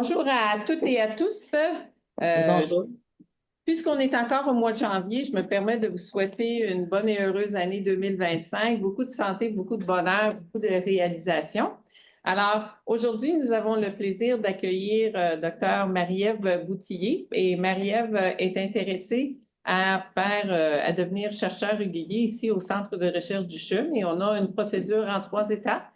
Bonjour à toutes et à tous. Euh, Bonjour. Puisqu'on est encore au mois de janvier, je me permets de vous souhaiter une bonne et heureuse année 2025, beaucoup de santé, beaucoup de bonheur, beaucoup de réalisations. Alors, aujourd'hui, nous avons le plaisir d'accueillir Dr. Marie-Ève Boutillier et Marie-Ève est intéressée à devenir chercheur régulier ici au Centre de recherche du CHUM et on a une procédure en 3 étapes.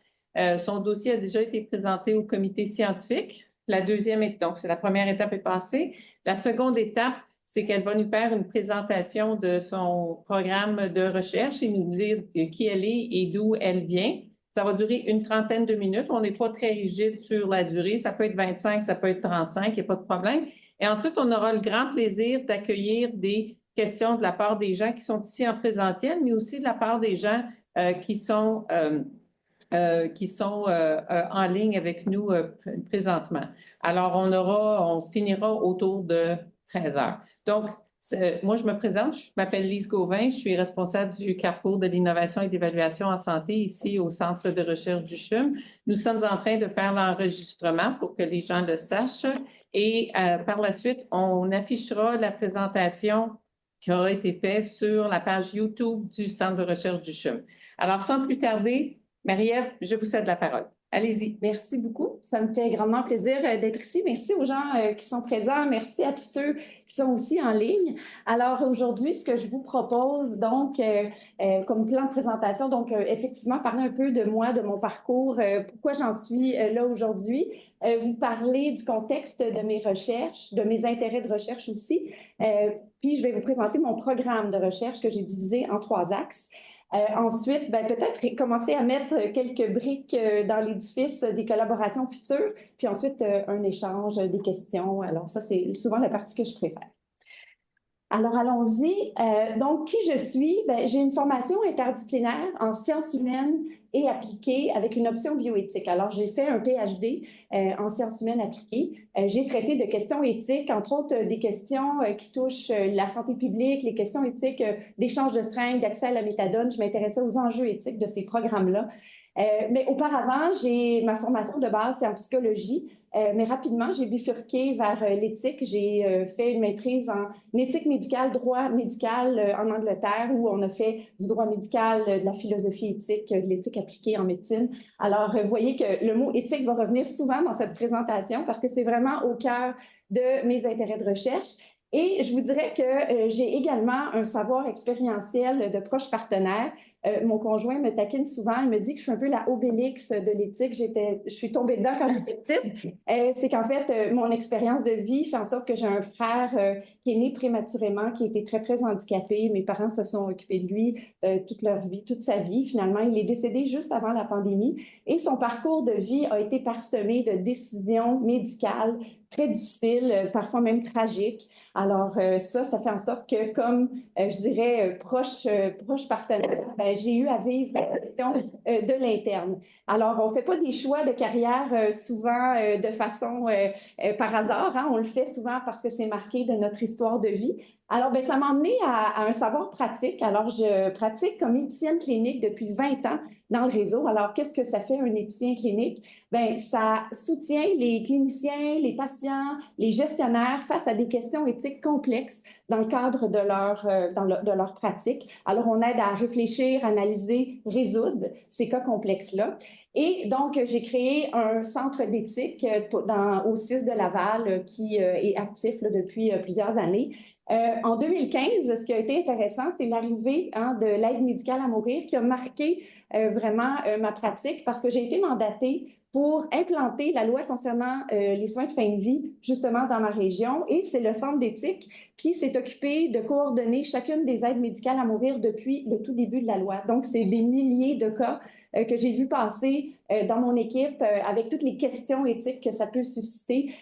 Son dossier a déjà été présenté au comité scientifique. La deuxième est donc, c'est la première étape est passée. La seconde étape, c'est qu'elle va nous faire une présentation de son programme de recherche et nous dire qui elle est et d'où elle vient. Ça va durer une trentaine de minutes. On n'est pas très rigide sur la durée. Ça peut être 25, ça peut être 35, il n'y a pas de problème. Et ensuite, on aura le grand plaisir d'accueillir des questions de la part des gens qui sont ici en présentiel, mais aussi de la part des gens qui sont en ligne avec nous présentement. Alors, on finira autour de 13 heures. Donc, moi, je me présente, je m'appelle Lise Gauvin, je suis responsable du Carrefour de l'innovation et de l'évaluation en santé ici au Centre de recherche du CHUM. Nous sommes en train de faire l'enregistrement pour que les gens le sachent et par la suite, on affichera la présentation qui aura été faite sur la page YouTube du Centre de recherche du CHUM. Alors, sans plus tarder, Marie-Ève, je vous cède la parole. Allez-y. Merci beaucoup. Ça me fait grandement plaisir d'être ici. Merci aux gens qui sont présents. Merci à tous ceux qui sont aussi en ligne. Alors aujourd'hui, ce que je vous propose, donc, comme plan de présentation, donc effectivement, parler un peu de moi, de mon parcours, pourquoi j'en suis là aujourd'hui, vous parler du contexte de mes recherches, de mes intérêts de recherche aussi, puis je vais vous présenter mon programme de recherche que j'ai divisé en 3 axes. Ensuite, peut-être commencer à mettre quelques briques dans l'édifice des collaborations futures, puis ensuite un échange, des questions. Alors ça, c'est souvent la partie que je préfère. Alors, allons-y. Donc, qui je suis? J'ai une formation interdisciplinaire en sciences humaines et appliquées avec une option bioéthique. Alors, j'ai fait un PhD en sciences humaines appliquées. J'ai traité de questions éthiques, entre autres des questions qui touchent la santé publique, les questions éthiques d'échange de seringues, d'accès à la méthadone. Je m'intéressais aux enjeux éthiques de ces programmes-là. Mais auparavant, ma formation de base, c'est en psychologie. Mais rapidement, j'ai bifurqué vers l'éthique. J'ai fait une maîtrise en éthique médicale, droit médical en Angleterre, où on a fait du droit médical, de la philosophie éthique, de l'éthique appliquée en médecine. Alors, vous voyez que le mot éthique va revenir souvent dans cette présentation parce que c'est vraiment au cœur de mes intérêts de recherche. Et je vous dirais que j'ai également un savoir expérientiel de proches partenaires. Mon conjoint me taquine souvent, il me dit que je suis un peu la Obélix de l'éthique. Je suis tombée dedans quand j'étais petite. C'est qu'en fait, mon expérience de vie fait en sorte que j'ai un frère qui est né prématurément, qui était très, très handicapé. Mes parents se sont occupés de lui toute leur vie, toute sa vie. Finalement, il est décédé juste avant la pandémie. Et son parcours de vie a été parsemé de décisions médicales très difficiles, parfois même tragiques. Alors ça fait en sorte que, comme je dirais, proche partenaire, j'ai eu à vivre la question de l'interne. Alors, on ne fait pas des choix de carrière souvent de façon par hasard. Hein? On le fait souvent parce que c'est marqué de notre histoire de vie. Alors, ça m'a emmené à un savoir pratique. Alors, je pratique comme éthicienne clinique depuis 20 ans dans le réseau. Alors, qu'est-ce que ça fait un éthicien clinique? Ça soutient les cliniciens, les patients, les gestionnaires face à des questions éthiques complexes dans le cadre de leur pratique. Alors, on aide à réfléchir, analyser, résoudre ces cas complexes-là. Et donc, j'ai créé un centre d'éthique au CIS de Laval qui est actif là, depuis plusieurs années. En 2015, ce qui a été intéressant, c'est l'arrivée de l'aide médicale à mourir qui a marqué vraiment ma pratique parce que j'ai été mandatée pour implanter la loi concernant les soins de fin de vie, justement, dans ma région. Et c'est le Centre d'éthique qui s'est occupé de coordonner chacune des aides médicales à mourir depuis le tout début de la loi. Donc, c'est des milliers de cas que j'ai vu passer dans mon équipe avec toutes les questions éthiques que ça peut susciter.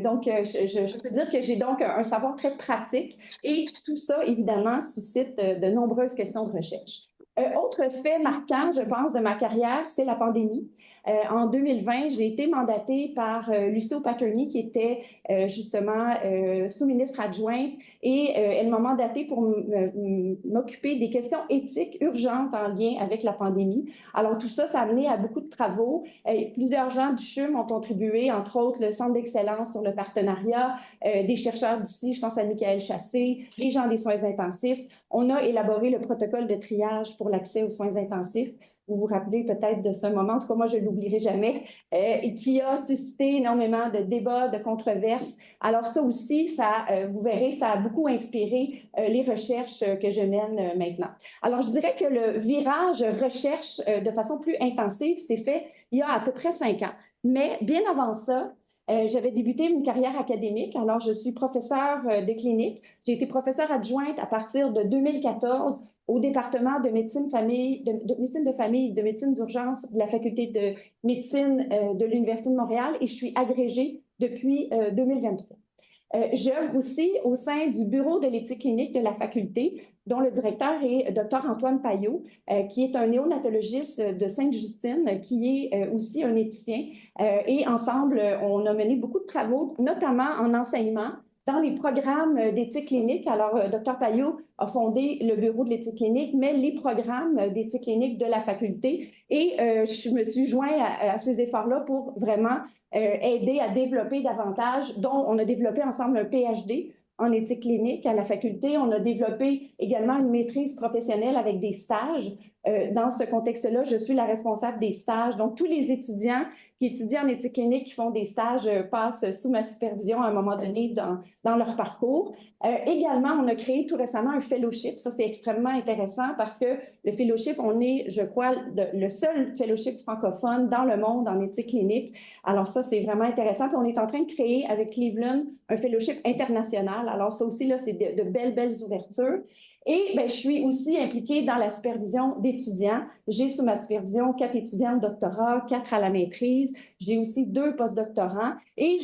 Donc, je peux dire que j'ai donc un savoir très pratique et tout ça, évidemment, suscite de nombreuses questions de recherche. Autre fait marquant, je pense, de ma carrière, c'est la pandémie. En 2020, j'ai été mandatée par Lucie O'Pakearney, qui était justement sous-ministre adjointe, et elle m'a mandatée pour m'occuper des questions éthiques urgentes en lien avec la pandémie. Alors tout ça, ça a amené à beaucoup de travaux. Plusieurs gens du CHUM ont contribué, entre autres le Centre d'excellence sur le partenariat, des chercheurs d'ici, je pense à Michael Chassé, les gens des soins intensifs. On a élaboré le protocole de triage pour l'accès aux soins intensifs. Vous vous rappelez peut-être de ce moment, en tout cas moi je ne l'oublierai jamais, qui a suscité énormément de débats, de controverses. Alors ça aussi, vous verrez, ça a beaucoup inspiré les recherches que je mène maintenant. Alors je dirais que le virage recherche de façon plus intensive s'est fait il y a à peu près 5 ans. Mais bien avant ça, j'avais débuté une carrière académique. Alors, je suis professeure de clinique. J'ai été professeure adjointe à partir de 2014 au département de médecine médecine de famille et de médecine d'urgence de la faculté de médecine de l'Université de Montréal et je suis agrégée depuis 2023. J'œuvre aussi au sein du bureau de l'éthique clinique de la faculté, dont le directeur est Dr Antoine Payot, qui est un néonatologiste de Sainte-Justine, qui est aussi un éthicien. Et ensemble, on a mené beaucoup de travaux, notamment en enseignement, dans les programmes d'éthique clinique. Alors, Dr Payot a fondé le bureau de l'éthique clinique, mais les programmes d'éthique clinique de la faculté. Et je me suis joint à ces efforts-là pour vraiment aider à développer davantage, dont on a développé ensemble un PhD en éthique clinique à la faculté. On a développé également une maîtrise professionnelle avec des stages. Dans ce contexte-là, je suis la responsable des stages. Donc, tous les étudiants qui étudient en éthique clinique, qui font des stages, passent sous ma supervision à un moment donné dans leur parcours. Également, on a créé tout récemment un fellowship. Ça, c'est extrêmement intéressant parce que le fellowship, on est, je crois, le seul fellowship francophone dans le monde en éthique clinique. Alors ça, c'est vraiment intéressant. Puis on est en train de créer avec Cleveland un fellowship international. Alors ça aussi, là, c'est de belles ouvertures. Et bien, je suis aussi impliquée dans la supervision d'étudiants. J'ai sous ma supervision 4 étudiants de doctorat, 4 à la maîtrise. J'ai aussi 2 postdoctorants. Et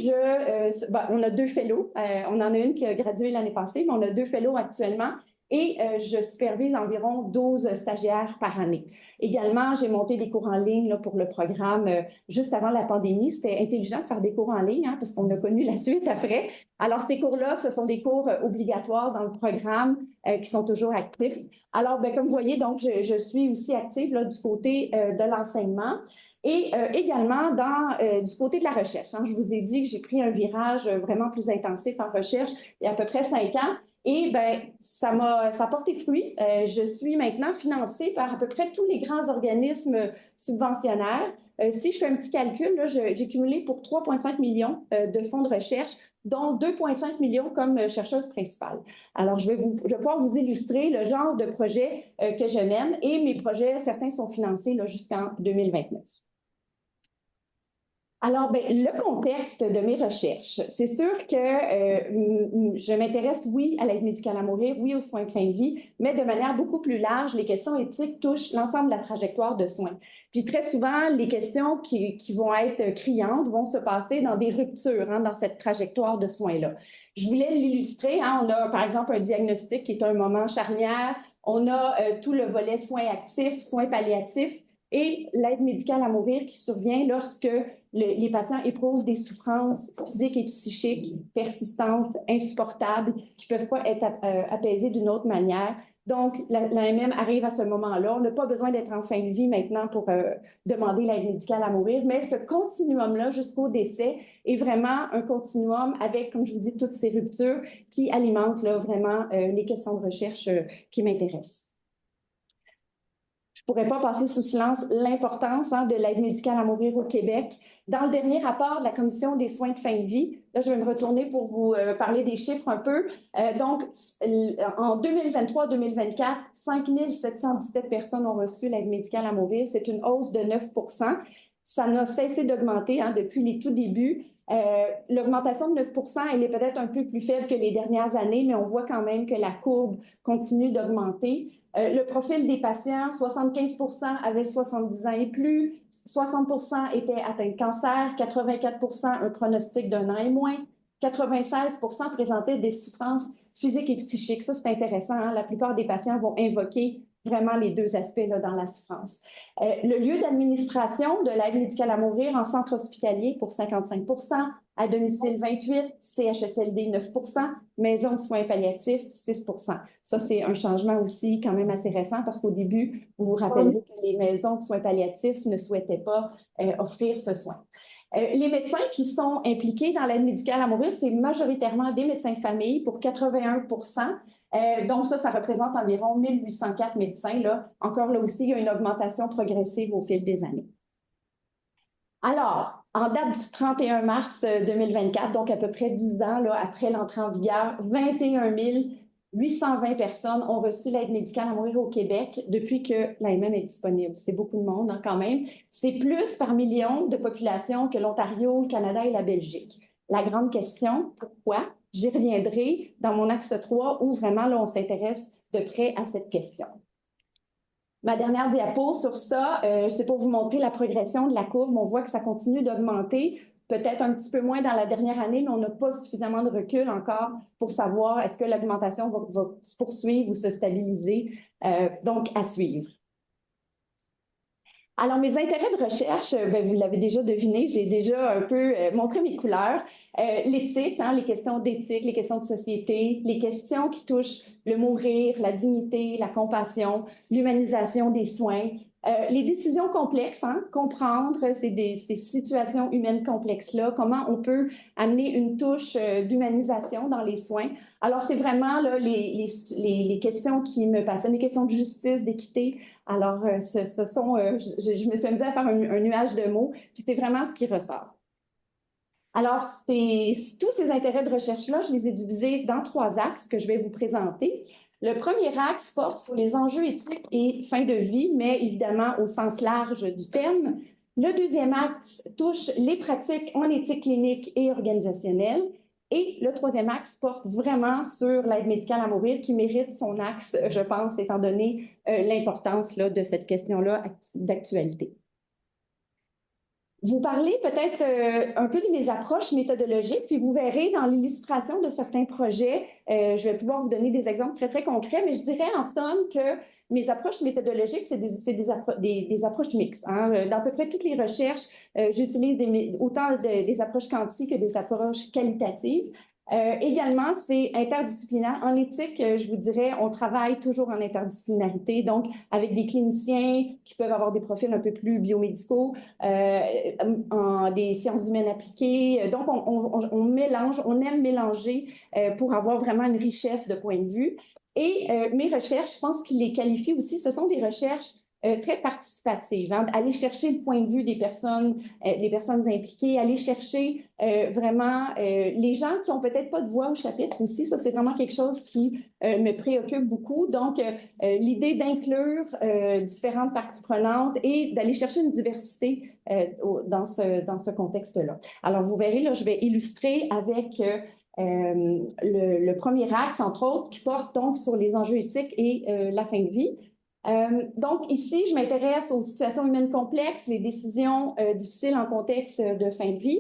on a 2 fellows. On en a une qui a gradué l'année passée, mais on a 2 fellows actuellement. Et je supervise environ 12 stagiaires par année. Également, j'ai monté des cours en ligne là, pour le programme juste avant la pandémie. C'était intelligent de faire des cours en ligne hein, parce qu'on a connu la suite après. Alors, ces cours-là, ce sont des cours obligatoires dans le programme qui sont toujours actifs. Alors, bien, comme vous voyez, donc, je suis aussi active là, du côté de l'enseignement. Et également du côté de la recherche. Hein. Je vous ai dit que j'ai pris un virage vraiment plus intensif en recherche il y a à peu près 5 ans. Et bien, ça a porté fruit. Je suis maintenant financée par à peu près tous les grands organismes subventionnaires. Si je fais un petit calcul, là, j'ai cumulé pour 3,5 millions de fonds de recherche, dont 2,5 millions comme chercheuse principale. Alors, je vais pouvoir vous illustrer le genre de projet que je mène et mes projets, certains sont financés jusqu'en 2029. Alors, bien, le contexte de mes recherches, c'est sûr que je m'intéresse, oui, à l'aide médicale à mourir, oui, aux soins de fin de vie, mais de manière beaucoup plus large, les questions éthiques touchent l'ensemble de la trajectoire de soins. Puis très souvent, les questions qui vont être criantes vont se passer dans des ruptures hein, dans cette trajectoire de soins-là. Je voulais l'illustrer. Hein, on a, par exemple, un diagnostic qui est un moment charnière. On a tout le volet soins actifs, soins palliatifs et l'aide médicale à mourir qui survient lorsque les patients éprouvent des souffrances physiques et psychiques persistantes, insupportables, qui ne peuvent pas être apaisées d'une autre manière. Donc, l'AMM arrive à ce moment-là. On n'a pas besoin d'être en fin de vie maintenant pour demander l'aide médicale à mourir, mais ce continuum-là jusqu'au décès est vraiment un continuum avec, comme je vous dis, toutes ces ruptures qui alimentent là, vraiment les questions de recherche qui m'intéressent. Je ne pourrais pas passer sous silence l'importance hein, de l'aide médicale à mourir au Québec. Dans le dernier rapport de la Commission des soins de fin de vie, là, je vais me retourner pour vous parler des chiffres un peu. Donc, en 2023-2024, 5 717 personnes ont reçu l'aide médicale à mourir. C'est une hausse de 9 %. Ça n'a cessé d'augmenter hein, depuis les tout débuts. L'augmentation de 9 % elle est peut-être un peu plus faible que les dernières années, mais on voit quand même que la courbe continue d'augmenter. Le profil des patients, 75 % avaient 70 ans et plus, 60 % étaient atteints de cancer, 84 % un pronostic d'1 an et moins, 96 % présentaient des souffrances physiques et psychiques. Ça, c'est intéressant. Hein? La plupart des patients vont invoquer vraiment les deux aspects là, dans la souffrance. Le lieu d'administration de l'aide médicale à mourir en centre hospitalier pour 55 à domicile 28 CHSLD 9 maison de soins palliatifs 6 Ça, c'est un changement aussi quand même assez récent parce qu'au début, vous vous rappellerez que les maisons de soins palliatifs ne souhaitaient pas offrir ce soin. Les médecins qui sont impliqués dans l'aide médicale à mourir, c'est majoritairement des médecins de famille pour 81 donc ça représente environ 1804 médecins. Là. Encore là aussi, il y a une augmentation progressive au fil des années. Alors, en date du 31 mars 2024, donc à peu près 10 ans là, après l'entrée en vigueur, 21 820 personnes ont reçu l'aide médicale à mourir au Québec depuis que l'AMM est disponible. C'est beaucoup de monde hein, quand même. C'est plus par million de population que l'Ontario, le Canada et la Belgique. La grande question, pourquoi? J'y reviendrai dans mon axe 3 où vraiment là, on s'intéresse de près à cette question. Ma dernière diapo sur ça, c'est pour vous montrer la progression de la courbe. On voit que ça continue d'augmenter, peut-être un petit peu moins dans la dernière année, mais on n'a pas suffisamment de recul encore pour savoir est-ce que l'augmentation va se poursuivre ou se stabiliser. Donc, à suivre. Alors, mes intérêts de recherche, vous l'avez déjà deviné, j'ai déjà un peu montré mes couleurs. L'éthique, hein, les questions d'éthique, les questions de société, les questions qui touchent le mourir, la dignité, la compassion, l'humanisation des soins, les décisions complexes, hein, comprendre ces situations humaines complexes-là, comment on peut amener une touche d'humanisation dans les soins. Alors, c'est vraiment là, les questions qui me passionnent, les questions de justice, d'équité. Alors, ce sont, je me suis amusée à faire un nuage de mots, puis c'est vraiment ce qui ressort. Alors, tous ces intérêts de recherche-là, je les ai divisés dans 3 axes que je vais vous présenter. Le premier axe porte sur les enjeux éthiques et fin de vie, mais évidemment au sens large du terme. Le deuxième axe touche les pratiques en éthique clinique et organisationnelle. Et le troisième axe porte vraiment sur l'aide médicale à mourir qui mérite son axe, je pense, étant donné l'importance de cette question-là d'actualité. Vous parlez peut-être un peu de mes approches méthodologiques, puis vous verrez dans l'illustration de certains projets, je vais pouvoir vous donner des exemples très, très concrets, mais je dirais en somme que mes approches méthodologiques, c'est des approches mixtes. Hein. Dans à peu près toutes les recherches, j'utilise autant des approches quantiques que des approches qualitatives. Également, c'est interdisciplinaire. En éthique, je vous dirais, on travaille toujours en interdisciplinarité, donc avec des cliniciens qui peuvent avoir des profils un peu plus biomédicaux, des sciences humaines appliquées. Donc, on mélange, on aime mélanger pour avoir vraiment une richesse de points de vue. Et mes recherches, je pense qu'il les qualifie aussi, ce sont des recherches très participative, hein, aller chercher le point de vue des personnes impliquées, aller chercher vraiment les gens qui ont peut-être pas de voix au chapitre aussi. Ça, c'est vraiment quelque chose qui me préoccupe beaucoup. Donc, l'idée d'inclure différentes parties prenantes et d'aller chercher une diversité dans ce contexte-là. Alors, vous verrez, là, je vais illustrer avec le premier axe, entre autres, qui porte donc sur les enjeux éthiques et la fin de vie. Donc, ici, je m'intéresse aux situations humaines complexes, les décisions difficiles en contexte de fin de vie.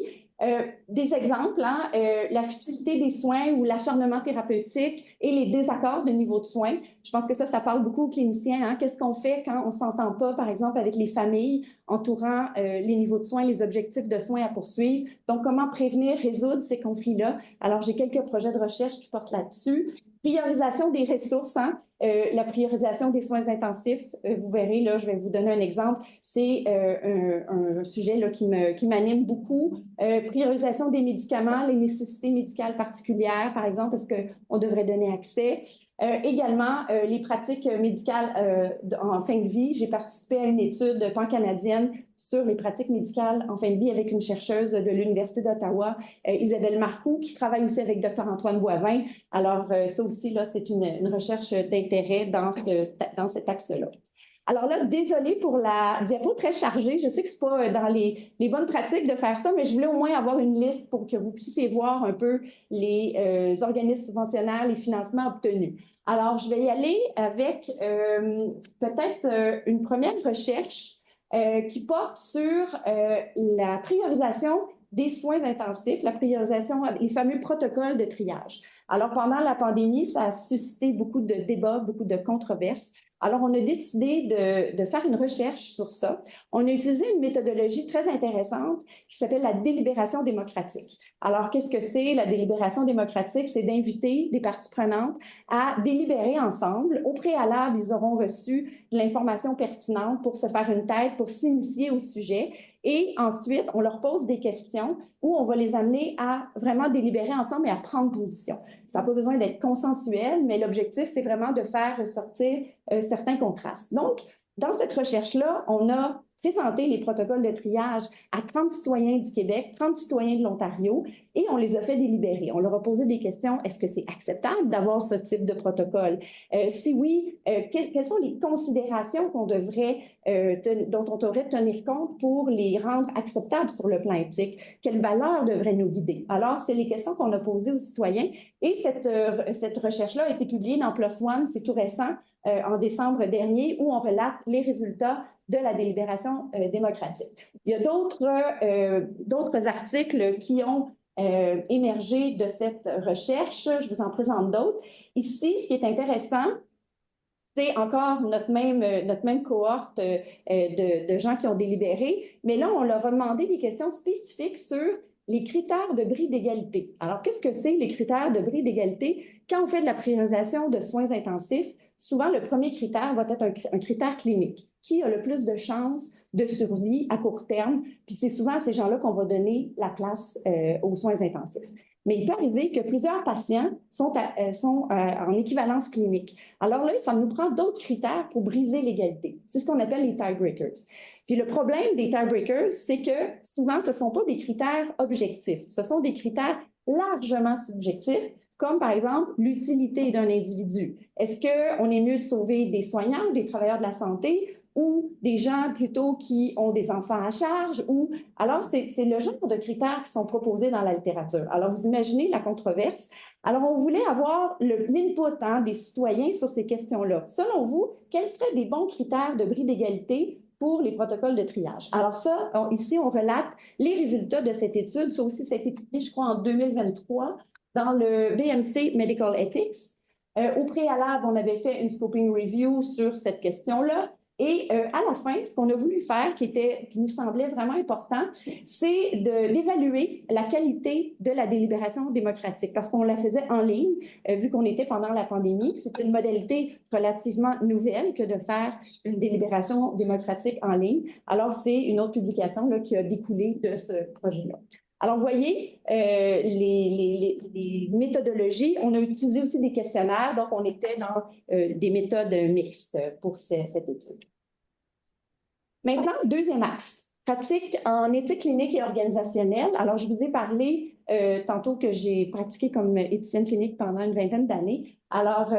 Des exemples, hein, la futilité des soins ou l'acharnement thérapeutique et les désaccords de niveau de soins. Je pense que ça parle beaucoup aux cliniciens. Hein. Qu'est-ce qu'on fait quand on ne s'entend pas, par exemple, avec les familles entourant les niveaux de soins, les objectifs de soins à poursuivre? Donc, comment prévenir, résoudre ces conflits-là? Alors, j'ai quelques projets de recherche qui portent là-dessus. Priorisation des ressources, hein? La priorisation des soins intensifs, vous verrez, là, je vais vous donner un exemple, c'est un sujet là, qui m'anime beaucoup. Priorisation des médicaments, les nécessités médicales particulières, par exemple, est-ce qu'on devrait donner accès? Également, les pratiques médicales en fin de vie. J'ai participé à une étude pan-canadienne sur les pratiques médicales en fin de vie avec une chercheuse de l'Université d'Ottawa, Isabelle Marcoux, qui travaille aussi avec Dr. Antoine Boivin. Alors, ça aussi, là, c'est une recherche d'intérêt dans cet axe-là. Alors là, désolée pour la diapo très chargée. Je sais que ce n'est pas dans les bonnes pratiques de faire ça, mais je voulais au moins avoir une liste pour que vous puissiez voir un peu les organismes subventionnaires, les financements obtenus. Alors, je vais y aller avec peut-être une première recherche qui porte sur la priorisation des soins intensifs, la priorisation, les fameux protocoles de triage. Alors, pendant la pandémie, ça a suscité beaucoup de débats, beaucoup de controverses. Alors, on a décidé de faire une recherche sur ça. On a utilisé une méthodologie très intéressante qui s'appelle la délibération démocratique. Alors, qu'est-ce que c'est la délibération démocratique? C'est d'inviter des parties prenantes à délibérer ensemble. Au préalable, ils auront reçu de l'information pertinente pour se faire une tête, pour s'initier au sujet. Et ensuite, on leur pose des questions où on va les amener à vraiment délibérer ensemble et à prendre position. Ça n'a pas besoin d'être consensuel, mais l'objectif, c'est vraiment de faire ressortir certains contrastes. Donc, dans cette recherche-là, on a présenté les protocoles de triage à 30 citoyens du Québec, 30 citoyens de l'Ontario, et on les a fait délibérer. On leur a posé des questions. Est-ce que c'est acceptable d'avoir ce type de protocole? Si oui, quelles sont les considérations qu'on devrait, dont on devrait tenir compte pour les rendre acceptables sur le plan éthique? Quelles valeurs devraient nous guider? Alors, c'est les questions qu'on a posées aux citoyens, et cette recherche-là a été publiée dans PLOS ONE, c'est tout récent, en décembre dernier, où on relate les résultats de la délibération démocratique. Il y a d'autres articles qui ont émergé de cette recherche. Je vous en présente d'autres. Ici, ce qui est intéressant, c'est encore notre même cohorte de gens qui ont délibéré, mais là, on leur a demandé des questions spécifiques sur les critères de bris d'égalité. Alors, qu'est-ce que c'est les critères de bris d'égalité? Quand on fait de la priorisation de soins intensifs, souvent, le premier critère va être un critère clinique. Qui a le plus de chances de survie à court terme? Puis c'est souvent à ces gens-là qu'on va donner la place aux soins intensifs. Mais il peut arriver que plusieurs patients sont en équivalence clinique. Alors là, ça nous prend d'autres critères pour briser l'égalité. C'est ce qu'on appelle les tiebreakers. Puis le problème des tiebreakers, c'est que souvent, ce ne sont pas des critères objectifs. Ce sont des critères largement subjectifs, comme par exemple l'utilité d'un individu. Est-ce qu'on est mieux de sauver des soignants, des travailleurs de la santé, ou des gens plutôt qui ont des enfants à charge, ou alors c'est le genre de critères qui sont proposés dans la littérature. Alors vous imaginez la controverse. Alors on voulait avoir l'input des citoyens sur ces questions-là. Selon vous, quels seraient des bons critères de bris d'égalité pour les protocoles de triage? Alors ça, ici on relate les résultats de cette étude. Ça aussi, ça a été publié, je crois, en 2023 dans le BMC Medical Ethics. Au préalable, on avait fait une scoping review sur cette question-là. Et à la fin, ce qu'on a voulu faire, qui nous semblait vraiment important, c'est d'évaluer la qualité de la délibération démocratique, parce qu'on la faisait en ligne, vu qu'on était pendant la pandémie. C'est une modalité relativement nouvelle que de faire une délibération démocratique en ligne. Alors, c'est une autre publication là, qui a découlé de ce projet-là. Alors, vous voyez, les méthodologies, on a utilisé aussi des questionnaires, donc on était dans des méthodes mixtes pour cette étude. Maintenant, deuxième axe, pratique en éthique clinique et organisationnelle. Alors, je vous ai parlé tantôt que j'ai pratiqué comme éthicienne clinique pendant une vingtaine d'années. Alors,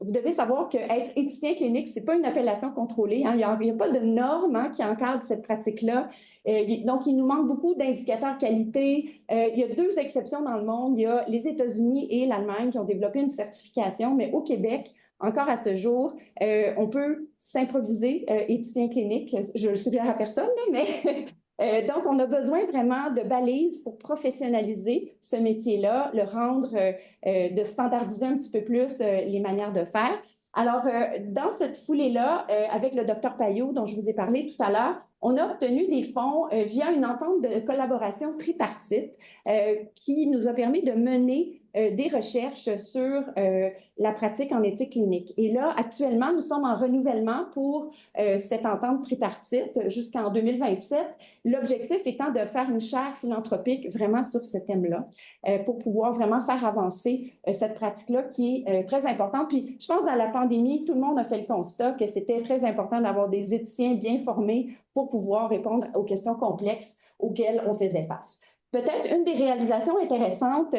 vous devez savoir qu'être éthicien clinique, ce n'est pas une appellation contrôlée. Hein. Il n'y a pas de normes qui encadrent cette pratique-là. Donc, il nous manque beaucoup d'indicateurs qualité. Il y a deux exceptions dans le monde. Il y a les États-Unis et l'Allemagne qui ont développé une certification, mais au Québec, encore à ce jour, on peut s'improviser éthicien clinique. Je le suggère à personne, là, mais donc, on a besoin vraiment de balises pour professionnaliser ce métier-là, le rendre, de standardiser un petit peu plus les manières de faire. Alors, dans cette foulée-là, avec le Dr Payot, dont je vous ai parlé tout à l'heure, on a obtenu des fonds via une entente de collaboration tripartite qui nous a permis de mener des recherches sur la pratique en éthique clinique. Et là, actuellement, nous sommes en renouvellement pour cette entente tripartite jusqu'en 2027. L'objectif étant de faire une chaire philanthropique vraiment sur ce thème-là pour pouvoir vraiment faire avancer cette pratique-là qui est très importante. Puis, je pense que dans la pandémie, tout le monde a fait le constat que c'était très important d'avoir des éthiciens bien formés pour pouvoir répondre aux questions complexes auxquelles on faisait face. Peut-être une des réalisations intéressantes,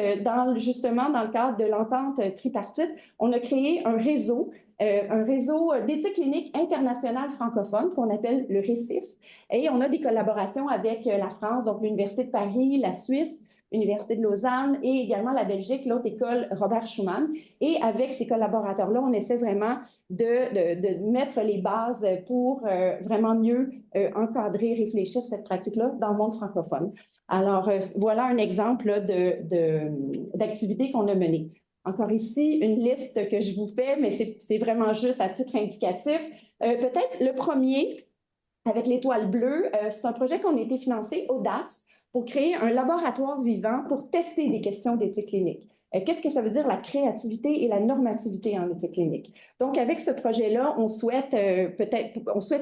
justement dans le cadre de l'entente tripartite, on a créé un réseau d'éthique clinique internationale francophone qu'on appelle le RECIF. Et on a des collaborations avec la France, donc l'Université de Paris, la Suisse, Université de Lausanne et également la Belgique, l'autre école Robert Schuman. Et avec ces collaborateurs-là, on essaie vraiment de mettre les bases pour vraiment mieux encadrer, réfléchir cette pratique-là dans le monde francophone. Alors, voilà un exemple d'activité qu'on a menée. Encore ici, une liste que je vous fais, mais c'est vraiment juste à titre indicatif. Peut-être le premier, avec l'étoile bleue, c'est un projet qu'on a été financé, Audace, pour créer un laboratoire vivant pour tester des questions d'éthique clinique. Qu'est-ce que ça veut dire la créativité et la normativité en éthique clinique? Donc, avec ce projet-là, on souhaite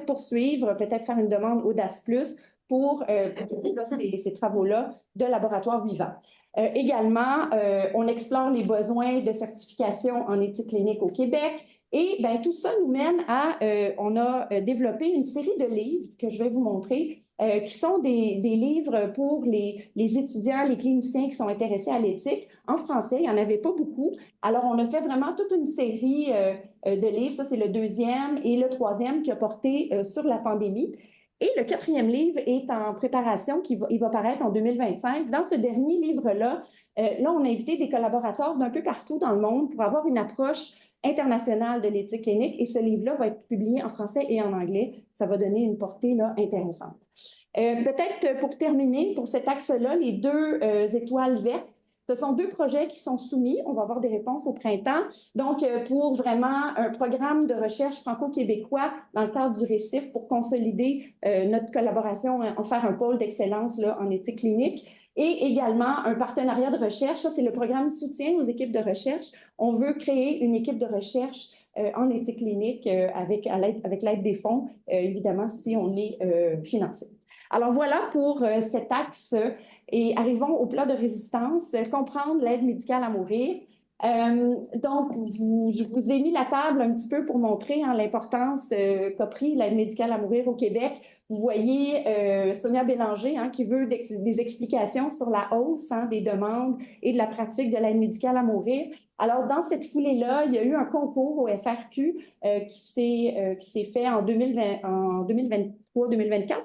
poursuivre, peut-être faire une demande Audace Plus pour ces travaux-là de laboratoire vivant. Également, on explore les besoins de certification en éthique clinique au Québec. Et bien, tout ça nous mène à, on a développé une série de livres que je vais vous montrer, qui sont des livres pour les étudiants, les cliniciens qui sont intéressés à l'éthique. En français, il n'y en avait pas beaucoup. Alors, on a fait vraiment toute une série de livres. Ça, c'est le deuxième et le troisième qui a porté sur la pandémie. Et le quatrième livre est en préparation, il va paraître en 2025. Dans ce dernier livre-là, là, on a invité des collaborateurs d'un peu partout dans le monde pour avoir une approche internationale de l'éthique clinique. Et ce livre-là va être publié en français et en anglais. Ça va donner une portée là, intéressante. Peut-être pour terminer, pour cet axe-là, les deux étoiles vertes, ce sont deux projets qui sont soumis. On va avoir des réponses au printemps. Donc, pour vraiment un programme de recherche franco-québécois dans le cadre du récif pour consolider notre collaboration, en faire un pôle d'excellence en éthique clinique. Et également un partenariat de recherche. Ça, c'est le programme soutien aux équipes de recherche. On veut créer une équipe de recherche en éthique clinique avec l'aide des fonds, évidemment, si on est financé. Alors voilà pour cet axe et arrivons au plat de résistance, comprendre l'aide médicale à mourir. Donc, je vous ai mis la table un petit peu pour montrer l'importance qu'a pris l'aide médicale à mourir au Québec. Vous voyez Sonia Bélanger qui veut des explications sur la hausse des demandes et de la pratique de l'aide médicale à mourir. Alors, dans cette foulée-là, il y a eu un concours au FRQ qui s'est fait en 2023-2024,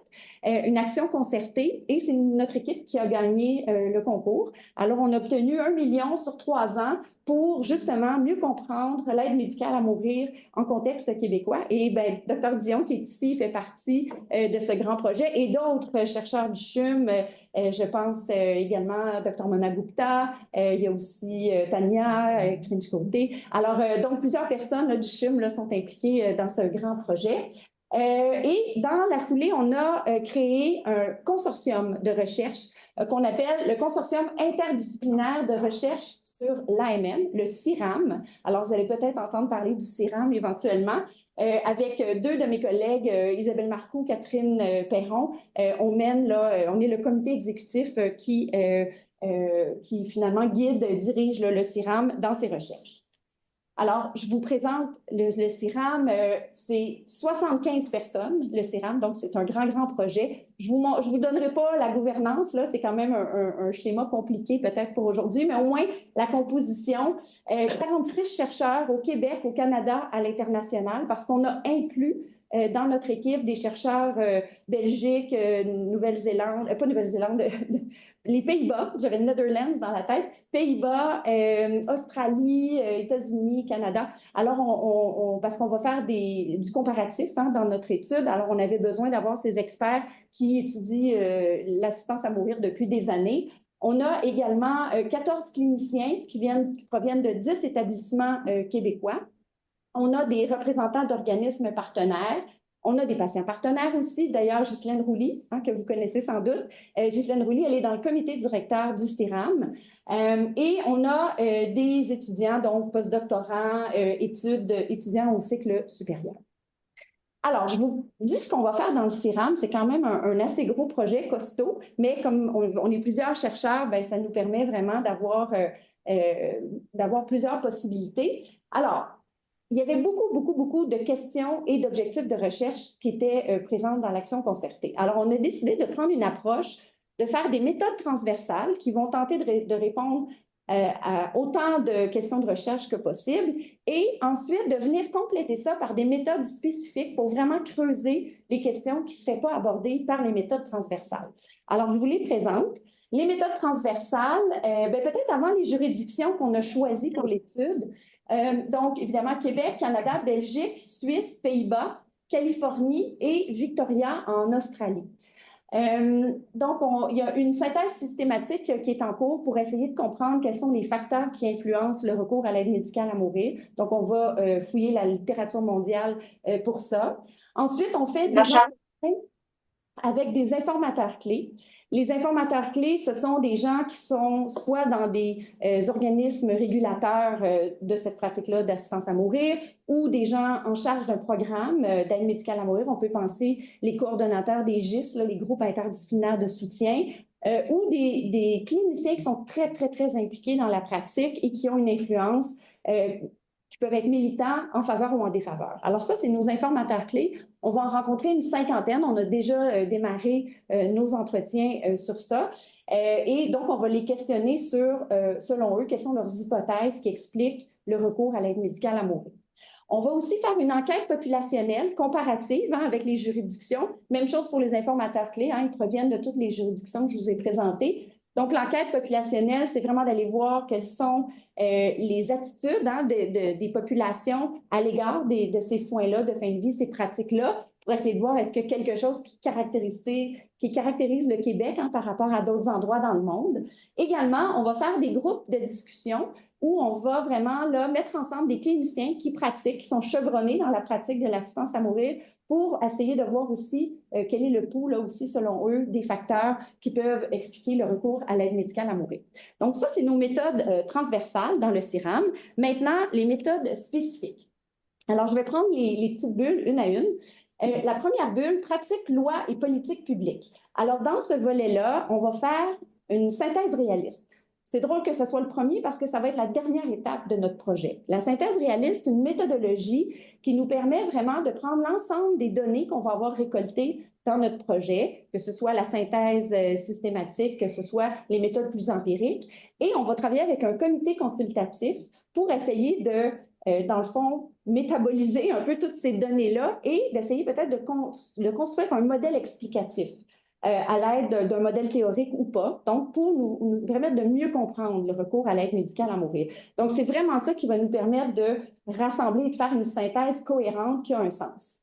une action concertée, et c'est notre équipe qui a gagné le concours. Alors, on a obtenu 1 million sur 3 ans pour justement mieux comprendre l'aide médicale à mourir en contexte québécois. Et bien, Dr Dion, qui est ici, fait partie de ce grand projet, et d'autres chercheurs du CHUM, je pense également à Dr Mona Gupta, il y a aussi Tania Cringe-Côté. Alors, donc, plusieurs personnes du CHUM sont impliquées dans ce grand projet. Et dans la foulée, on a créé un consortium de recherche qu'on appelle le Consortium interdisciplinaire de recherche sur l'AMM, le CIRAM. Alors, vous allez peut-être entendre parler du CIRAM éventuellement. Avec deux de mes collègues, Isabelle Marcoux, Catherine Perron, on est le comité exécutif qui finalement dirige le CIRAM dans ses recherches. Alors, je vous présente le CIRAM, c'est 75 personnes, le CIRAM, donc c'est un grand projet. Je vous donnerai pas la gouvernance, là, c'est quand même un schéma compliqué peut-être pour aujourd'hui, mais au moins la composition. 46 chercheurs au Québec, au Canada, à l'international, parce qu'on a inclus dans notre équipe des chercheurs Belgique, Nouvelle-Zélande, pas Nouvelle-Zélande, les Pays-Bas, j'avais Netherlands dans la tête, Pays-Bas, Australie, États-Unis, Canada. Alors, parce qu'on va faire du comparatif dans notre étude, alors on avait besoin d'avoir ces experts qui étudient l'assistance à mourir depuis des années. On a également 14 cliniciens qui proviennent de 10 établissements québécois. On a des représentants d'organismes partenaires. On a des patients partenaires aussi. D'ailleurs, Ghislaine Rouly, que vous connaissez sans doute. Ghislaine Rouly, elle est dans le comité directeur du CIRAM. Et on a des étudiants, donc postdoctorants, étudiants au cycle supérieur. Alors, je vous dis ce qu'on va faire dans le CIRAM. C'est quand même un assez gros projet, costaud, mais comme on est plusieurs chercheurs, bien, ça nous permet vraiment d'avoir plusieurs possibilités. Alors, il y avait beaucoup de questions et d'objectifs de recherche qui étaient présents dans l'action concertée. Alors, on a décidé de prendre une approche, de faire des méthodes transversales qui vont tenter de répondre à autant de questions de recherche que possible, et ensuite de venir compléter ça par des méthodes spécifiques pour vraiment creuser les questions qui ne seraient pas abordées par les méthodes transversales. Alors, je vous les présente. Les méthodes transversales, peut-être avant les juridictions qu'on a choisies pour l'étude. Donc, évidemment, Québec, Canada, Belgique, Suisse, Pays-Bas, Californie et Victoria en Australie. Donc, il y a une synthèse systématique qui est en cours pour essayer de comprendre quels sont les facteurs qui influencent le recours à l'aide médicale à mourir. Donc, on va fouiller la littérature mondiale pour ça. Ensuite, on fait des entretiens avec des informateurs clés. Les informateurs clés, ce sont des gens qui sont soit dans des organismes régulateurs de cette pratique-là d'assistance à mourir ou des gens en charge d'un programme d'aide médicale à mourir. On peut penser les coordonnateurs des GIS, là, les groupes interdisciplinaires de soutien, ou des cliniciens qui sont très, très, très impliqués dans la pratique et qui ont une influence qui peuvent être militants en faveur ou en défaveur. Alors ça, c'est nos informateurs clés. On va en rencontrer une cinquantaine. On a déjà démarré nos entretiens sur ça. Et donc, on va les questionner sur, selon eux, quelles sont leurs hypothèses qui expliquent le recours à l'aide médicale à mourir. On va aussi faire une enquête populationnelle comparative avec les juridictions. Même chose pour les informateurs clés. Ils proviennent de toutes les juridictions que je vous ai présentées. Donc, l'enquête populationnelle, c'est vraiment d'aller voir quelles sont les attitudes des populations à l'égard de ces soins-là de fin de vie, ces pratiques-là, pour essayer de voir est-ce qu'il y a quelque chose qui caractérise le Québec par rapport à d'autres endroits dans le monde. Également, on va faire des groupes de discussion où on va vraiment là, mettre ensemble des cliniciens qui pratiquent, qui sont chevronnés dans la pratique de l'assistance à mourir pour essayer de voir aussi quel est le pouls, là aussi, selon eux, des facteurs qui peuvent expliquer le recours à l'aide médicale à mourir. Donc ça, c'est nos méthodes transversales dans le CIRAM. Maintenant, les méthodes spécifiques. Alors, je vais prendre les petites bulles une à une. La première bulle, pratique, loi et politique publique. Alors, dans ce volet-là, on va faire une synthèse réaliste. C'est drôle que ce soit le premier parce que ça va être la dernière étape de notre projet. La synthèse réaliste, une méthodologie qui nous permet vraiment de prendre l'ensemble des données qu'on va avoir récoltées dans notre projet, que ce soit la synthèse systématique, que ce soit les méthodes plus empiriques. Et on va travailler avec un comité consultatif pour essayer de, dans le fond, métaboliser un peu toutes ces données-là et d'essayer peut-être de construire un modèle explicatif à l'aide d'un modèle théorique ou pas, donc pour nous permettre de mieux comprendre le recours à l'aide médicale à mourir. Donc, c'est vraiment ça qui va nous permettre de rassembler et de faire une synthèse cohérente qui a un sens.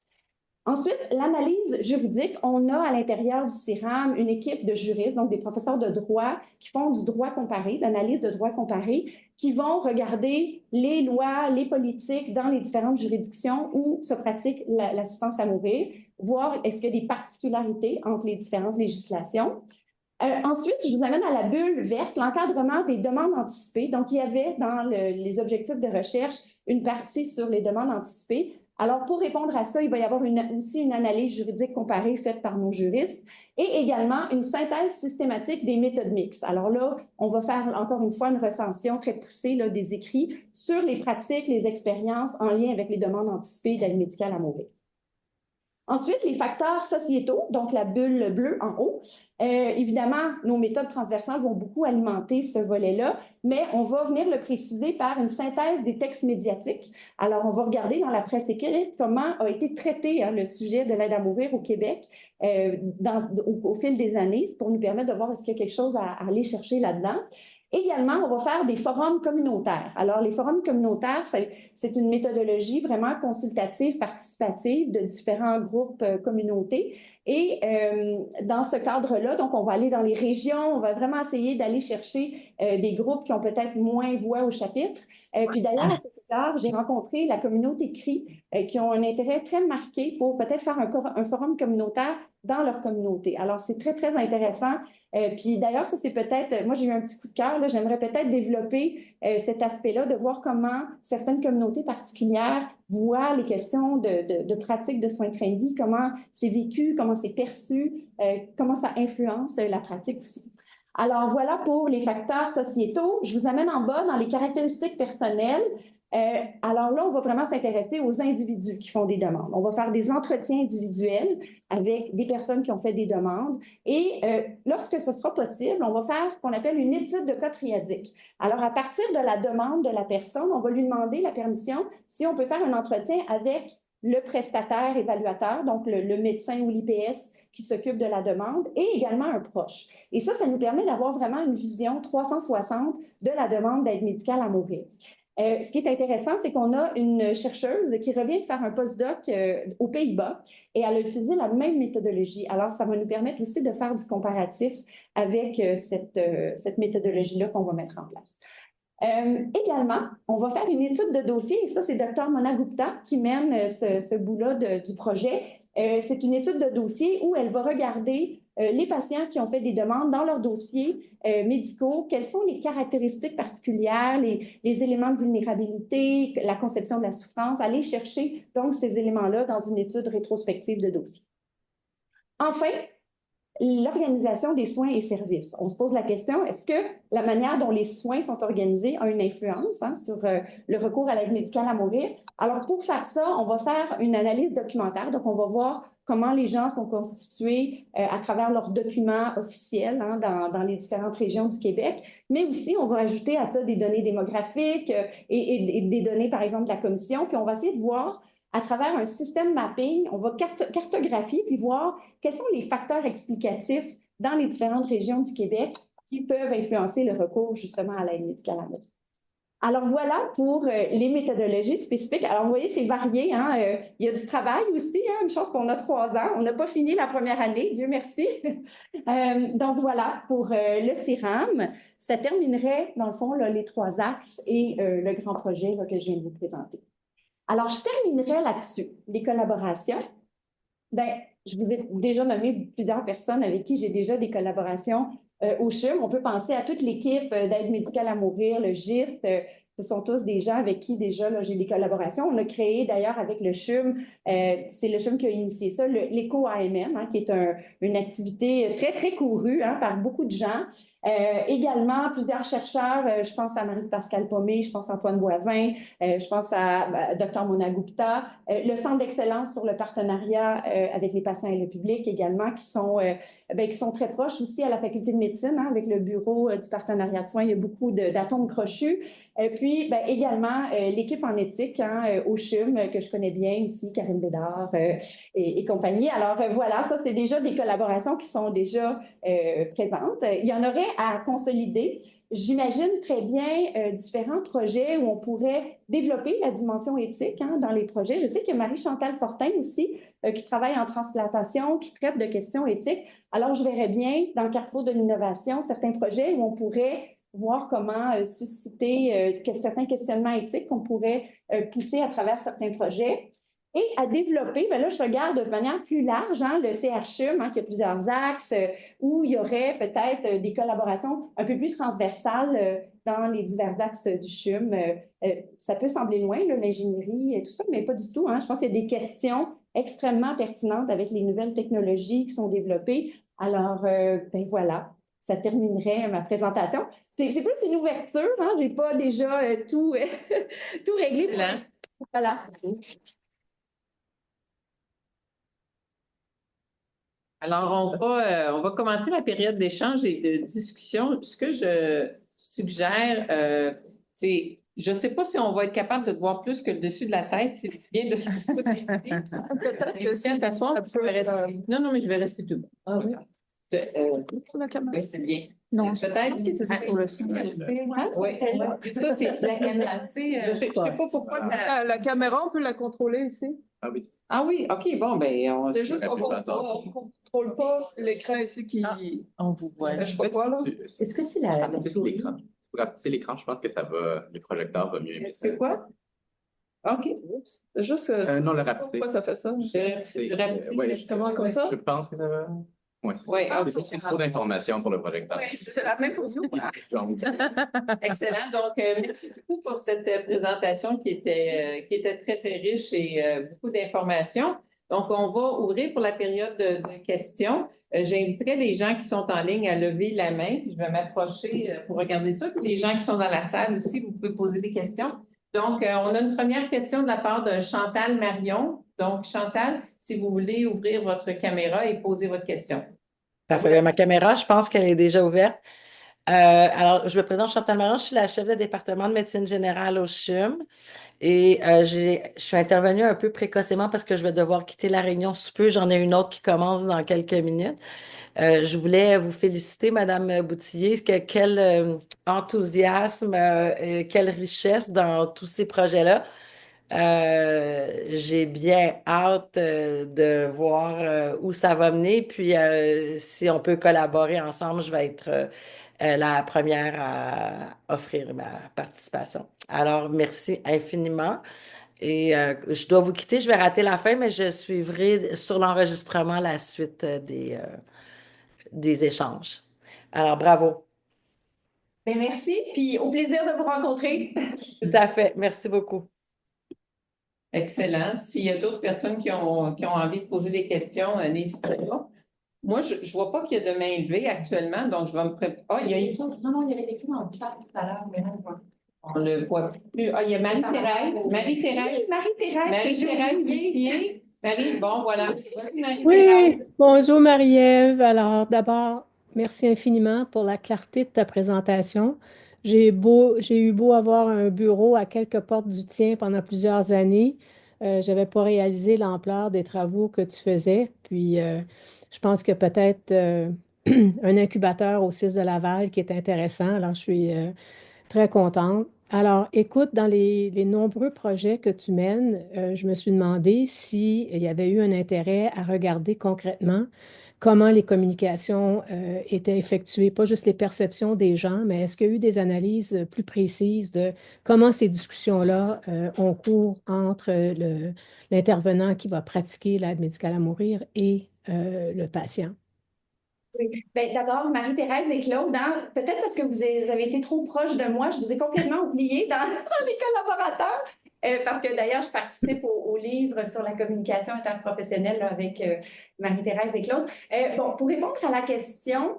Ensuite, l'analyse juridique. On a à l'intérieur du CIRAM une équipe de juristes, donc des professeurs de droit qui font du droit comparé, de l'analyse de droit comparé, qui vont regarder les lois, les politiques dans les différentes juridictions où se pratique l'assistance à mourir, voir est-ce qu'il y a des particularités entre les différentes législations. Ensuite, je vous amène à la bulle verte, l'encadrement des demandes anticipées. Donc, il y avait dans les objectifs de recherche une partie sur les demandes anticipées. Alors, pour répondre à ça, il va y avoir aussi une analyse juridique comparée faite par nos juristes et également une synthèse systématique des méthodes mixtes. Alors là, on va faire encore une fois une recension très poussée là, des écrits sur les pratiques, les expériences en lien avec les demandes anticipées d'aide médicale à mourir. Ensuite, les facteurs sociétaux, donc la bulle bleue en haut. Évidemment, nos méthodes transversales vont beaucoup alimenter ce volet-là, mais on va venir le préciser par une synthèse des textes médiatiques. Alors, on va regarder dans la presse écrite comment a été traité le sujet de l'aide à mourir au Québec au fil des années pour nous permettre de voir est-ce qu'il y a quelque chose à aller chercher là-dedans. Également, on va faire des forums communautaires. Alors, les forums communautaires, c'est une méthodologie vraiment consultative, participative de différents groupes communautés. Et dans ce cadre-là, donc, on va aller dans les régions, on va vraiment essayer d'aller chercher des groupes qui ont peut-être moins voix au chapitre. Puis d'ailleurs, à cet égard, j'ai rencontré la communauté CRI qui ont un intérêt très marqué pour peut-être faire un forum communautaire dans leur communauté. Alors, c'est très, très intéressant. Puis d'ailleurs, ça, c'est peut-être, moi, j'ai eu un petit coup de cœur, j'aimerais peut-être développer cet aspect-là, de voir comment certaines communautés particulières voient les questions de pratique de soins de fin de vie, comment c'est vécu, comment c'est perçu, comment ça influence la pratique aussi. Alors, voilà pour les facteurs sociétaux. Je vous amène en bas dans les caractéristiques personnelles. Alors là, on va vraiment s'intéresser aux individus qui font des demandes. On va faire des entretiens individuels avec des personnes qui ont fait des demandes et lorsque ce sera possible, on va faire ce qu'on appelle une étude de cas triadique. Alors, à partir de la demande de la personne, on va lui demander la permission si on peut faire un entretien avec le prestataire évaluateur, donc le médecin ou l'IPS qui s'occupe de la demande et également un proche. Et ça nous permet d'avoir vraiment une vision 360 de la demande d'aide médicale à mourir. Ce qui est intéressant, c'est qu'on a une chercheuse qui revient de faire un postdoc aux Pays-Bas et elle a utilisé la même méthodologie. Alors, ça va nous permettre aussi de faire du comparatif avec cette méthodologie-là qu'on va mettre en place. Également, on va faire une étude de dossier, et ça, c'est Dr. Mona Gupta qui mène ce bout-là du projet. C'est une étude de dossier où elle va regarder les patients qui ont fait des demandes dans leurs dossiers médicaux, quelles sont les caractéristiques particulières, les éléments de vulnérabilité, la conception de la souffrance, aller chercher donc ces éléments-là dans une étude rétrospective de dossier. Enfin, l'organisation des soins et services. On se pose la question, est-ce que la manière dont les soins sont organisés a une influence sur le recours à l'aide médicale à mourir? Alors, pour faire ça, on va faire une analyse documentaire. Donc, on va voir comment les gens sont constitués à travers leurs documents officiels dans les différentes régions du Québec. Mais aussi, on va ajouter à ça des données démographiques et des données, par exemple, de la commission. Puis, on va essayer de voir à travers un système mapping, on va cartographier puis voir quels sont les facteurs explicatifs dans les différentes régions du Québec qui peuvent influencer le recours justement à l'aide médicale à mourir. Alors voilà pour les méthodologies spécifiques. Alors vous voyez, c'est varié. Il y a du travail aussi, une chance qu'on a 3 ans. On n'a pas fini la première année, Dieu merci. Donc voilà, pour le CIRAM, ça terminerait dans le fond là, les 3 axes et le grand projet là, que je viens de vous présenter. Alors, je terminerai là-dessus. Les collaborations. Bien, je vous ai déjà nommé plusieurs personnes avec qui j'ai déjà des collaborations au CHUM. On peut penser à toute l'équipe d'aide médicale à mourir, le GIST. Ce sont tous des gens avec qui déjà j'ai des collaborations. On a créé d'ailleurs avec le CHUM, c'est le CHUM qui a initié ça, l'éco-AMM, qui est une activité très, très courue par beaucoup de gens. Également, plusieurs chercheurs, je pense à Marie-Pascale Pomé, je pense à Antoine Boivin, je pense à Dr. Mona Gupta, le Centre d'excellence sur le partenariat avec les patients et le public également, qui sont très proches aussi à la faculté de médecine, avec le bureau du partenariat de soins. Il y a beaucoup d'atomes crochus. Puis, également, l'équipe en éthique au CHUM, que je connais bien aussi, Karine Bédard et compagnie. Alors, voilà, ça, c'est déjà des collaborations qui sont déjà présentes. Il y en aurait à consolider. J'imagine très bien différents projets où on pourrait développer la dimension éthique dans les projets. Je sais qu'il y a Marie-Chantal Fortin aussi qui travaille en transplantation, qui traite de questions éthiques. Alors, je verrais bien dans le carrefour de l'innovation certains projets où on pourrait voir comment susciter certains questionnements éthiques qu'on pourrait pousser à travers certains projets. Et à développer, là, je regarde de manière plus large le CRCHUM, qui a plusieurs axes, où il y aurait peut-être des collaborations un peu plus transversales dans les divers axes du CHUM. Ça peut sembler loin, l'ingénierie et tout ça, mais pas du tout. Je pense qu'il y a des questions extrêmement pertinentes avec les nouvelles technologies qui sont développées. Alors, voilà, ça terminerait ma présentation. C'est plus une ouverture, je n'ai pas déjà tout réglé. Voilà. Alors, on va commencer la période d'échange et de discussion. Ce que je suggère, c'est, je ne sais pas si on va être capable de te voir plus que le dessus de la tête, si tu viens de peut-être que si t'asseoir, je vais rester. Non, mais je vais rester debout. Ah oui. Sur la caméra. C'est bien. Non, peut-être que c'est pour le son. Oui, ça, c'est la caméra. Je ne sais pas pourquoi ça. La caméra, on peut la contrôler ici. Ah oui. Ah oui, OK, bon, c'est juste qu'on ne contrôle pas l'écran ici qui. On vous voit. Je sais pas quoi, là. Est-ce que c'est la souris? L'écran. Pour rapetisser l'écran, je pense que ça va, le projecteur va mieux aimer ça. C'est quoi? OK. C'est juste. Non, le rapetisser. Pourquoi ça fait ça? Comment comme ça? Je pense que ça va. Oui, c'est juste trop d'informations pour le projecteur. Oui, c'est la même pour nous. Excellent. Donc, merci beaucoup pour cette présentation qui était très, très riche et beaucoup d'informations. Donc, on va ouvrir pour la période de questions. J'inviterai les gens qui sont en ligne à lever la main. Je vais m'approcher pour regarder ça. Puis les gens qui sont dans la salle aussi, vous pouvez poser des questions. Donc, on a une première question de la part de Chantal Marion. Donc, Chantal, si vous voulez ouvrir votre caméra et poser votre question. Parfait. Ma caméra, je pense qu'elle est déjà ouverte. Alors, je me présente Chantal Maron, je suis la chef de département de médecine générale au CHUM et je suis intervenue un peu précocement parce que je vais devoir quitter la réunion sous peu. J'en ai une autre qui commence dans quelques minutes. Je voulais vous féliciter, Madame Boutillier, quel enthousiasme et quelle richesse dans tous ces projets-là. J'ai bien hâte de voir où ça va mener, puis si on peut collaborer ensemble, je vais être la première à offrir ma participation. Alors, merci infiniment. Et je dois vous quitter, je vais rater la fin, mais je suivrai sur l'enregistrement la suite des échanges. Alors, bravo. Ben, merci, puis au plaisir de vous rencontrer. Tout à fait. Merci beaucoup. Excellent. S'il y a d'autres personnes qui ont envie de poser des questions, n'hésitez pas. Moi, je ne vois pas qu'il y a de main levée actuellement, donc je vais me préparer. Ah, il y a écrit. Non, il y avait écrit dans le chat tout à l'heure, mais là, On le voit plus. Ah, il y a Marie-Thérèse. Marie-Thérèse. Marie-Thérèse. Marie-Thérèse Bussier. Marie, bon, voilà. Oui, Marie-Thérèse. bonjour Marie-Ève. Alors d'abord, merci infiniment pour la clarté de ta présentation. J'ai eu beau avoir un bureau à quelques portes du tien pendant plusieurs années. Je n'avais pas réalisé l'ampleur des travaux que tu faisais. Puis je pense que peut-être un incubateur au 6 de Laval qui est intéressant. Alors je suis très contente. Alors, écoute, dans les nombreux projets que tu mènes, je me suis demandé s'il y avait eu un intérêt à regarder concrètement comment les communications étaient effectuées, pas juste les perceptions des gens, mais est-ce qu'il y a eu des analyses plus précises de comment ces discussions-là ont cours entre l'intervenant qui va pratiquer l'aide médicale à mourir et le patient? Oui. Ben, d'abord, Marie-Thérèse et Claude, hein, peut-être parce que vous avez été trop proche de moi, je vous ai complètement oublié dans, dans les collaborateurs, parce que d'ailleurs, je participe au livre sur la communication interprofessionnelle là, avec Marie-Thérèse et Claude. Bon, pour répondre à la question,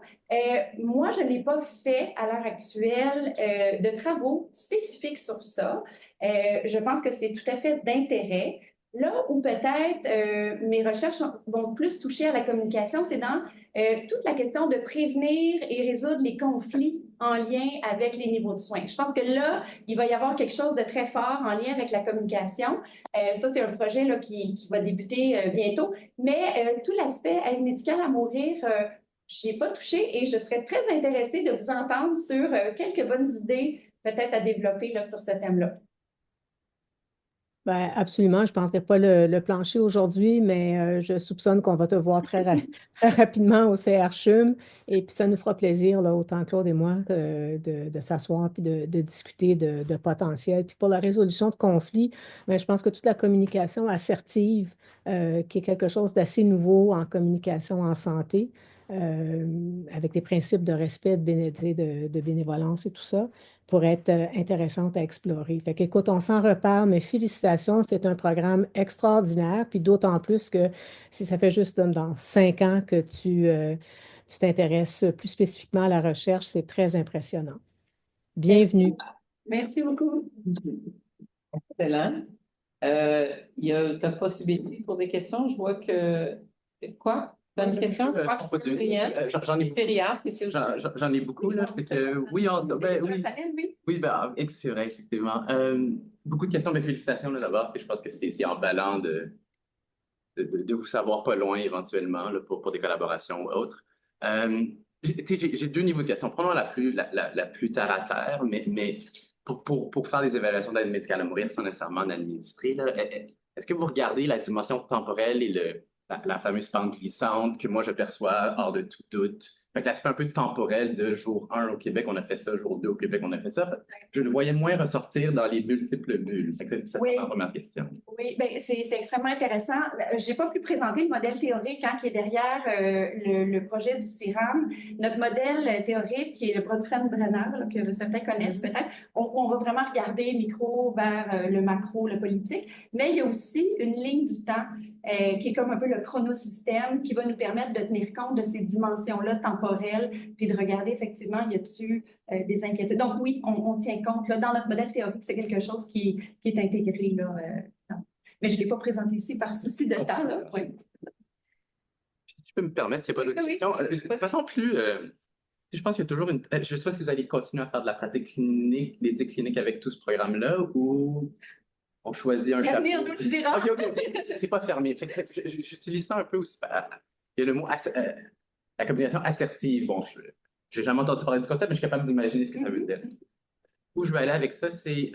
moi, je n'ai pas fait à l'heure actuelle de travaux spécifiques sur ça. Je pense que c'est tout à fait d'intérêt. Là où peut-être mes recherches vont plus toucher à la communication, c'est dans toute la question de prévenir et résoudre les conflits en lien avec les niveaux de soins. Je pense que là, il va y avoir quelque chose de très fort en lien avec la communication. Ça, c'est un projet là, qui va débuter bientôt. Mais tout l'aspect aide médicale à mourir, je n'y ai pas touché et je serais très intéressée de vous entendre sur quelques bonnes idées peut-être à développer là, sur ce thème-là. Ben, absolument, je ne penserai pas le plancher aujourd'hui, mais je soupçonne qu'on va te voir très rapidement au CRCHUM. Et puis ça nous fera plaisir, là, autant Claude et moi, de s'asseoir puis de discuter de potentiel. Puis pour la résolution de conflits, ben, je pense que toute la communication assertive, qui est quelque chose d'assez nouveau en communication en santé, avec les principes de respect, de bénévolence et tout ça, pourrait être intéressante à explorer. Fait qu'écoute, on s'en reparle, mais félicitations, c'est un programme extraordinaire, puis d'autant plus que si ça fait juste dans 5 ans que tu t'intéresses plus spécifiquement à la recherche, c'est très impressionnant. Bienvenue. Merci beaucoup. Excellent. Il y a de possibilité pour des questions. Je vois que. Quoi? Tu as une question? J'en ai Gériatre, ici aussi. J'en ai beaucoup, là. Oui, oui, ben, c'est vrai, effectivement. Beaucoup de questions, mais félicitations là, d'abord. Je pense que c'est emballant de vous savoir pas loin éventuellement là, pour des collaborations ou autres. J'ai deux niveaux de questions. Prenons la plus terre à terre, mais pour faire des évaluations d'aide médicale à mourir sans nécessairement en administrer, là, est-ce que vous regardez la dimension temporelle et la fameuse pente glissante que moi je perçois hors de tout doute? Fait que l'aspect un peu temporel de jour 1 au Québec, on a fait ça, jour 2 au Québec, on a fait ça. Je le voyais moins ressortir dans les multiples bulles. Ça, Oui. c'est ma première question. Oui, ben, c'est extrêmement intéressant. Je n'ai pas pu présenter le modèle théorique qui est derrière le projet du CIRAM. Notre modèle théorique, qui est le Bronfred-Brenner, là, que certains connaissent peut-être, on va vraiment regarder micro vers le macro, le politique, mais il y a aussi une ligne du temps qui est comme un peu le chronosystème qui va nous permettre de tenir compte de ces dimensions-là temporelles, puis de regarder effectivement, y a-t-il des inquiétudes. Donc oui, on tient compte. Là, dans notre modèle théorique, c'est quelque chose qui est intégré. Là, mais je ne l'ai pas présenté ici par souci de temps. Là. Oui. Si tu peux me permettre, c'est pas d'autres questions. De façon plus Je pense qu'il y a toujours une. Je sais pas si vous allez continuer à faire de la pratique clinique, l'éthique clinique avec tout ce programme-là, ou on choisit un chapeau. L'avenir nous le dira. OK. C'est pas fermé. J'utilise ça un peu aussi. Il y a le mot la communication assertive. Bon, j'ai jamais entendu parler de concept, mais je suis capable d'imaginer ce que ça veut dire. Où je vais aller avec ça, c'est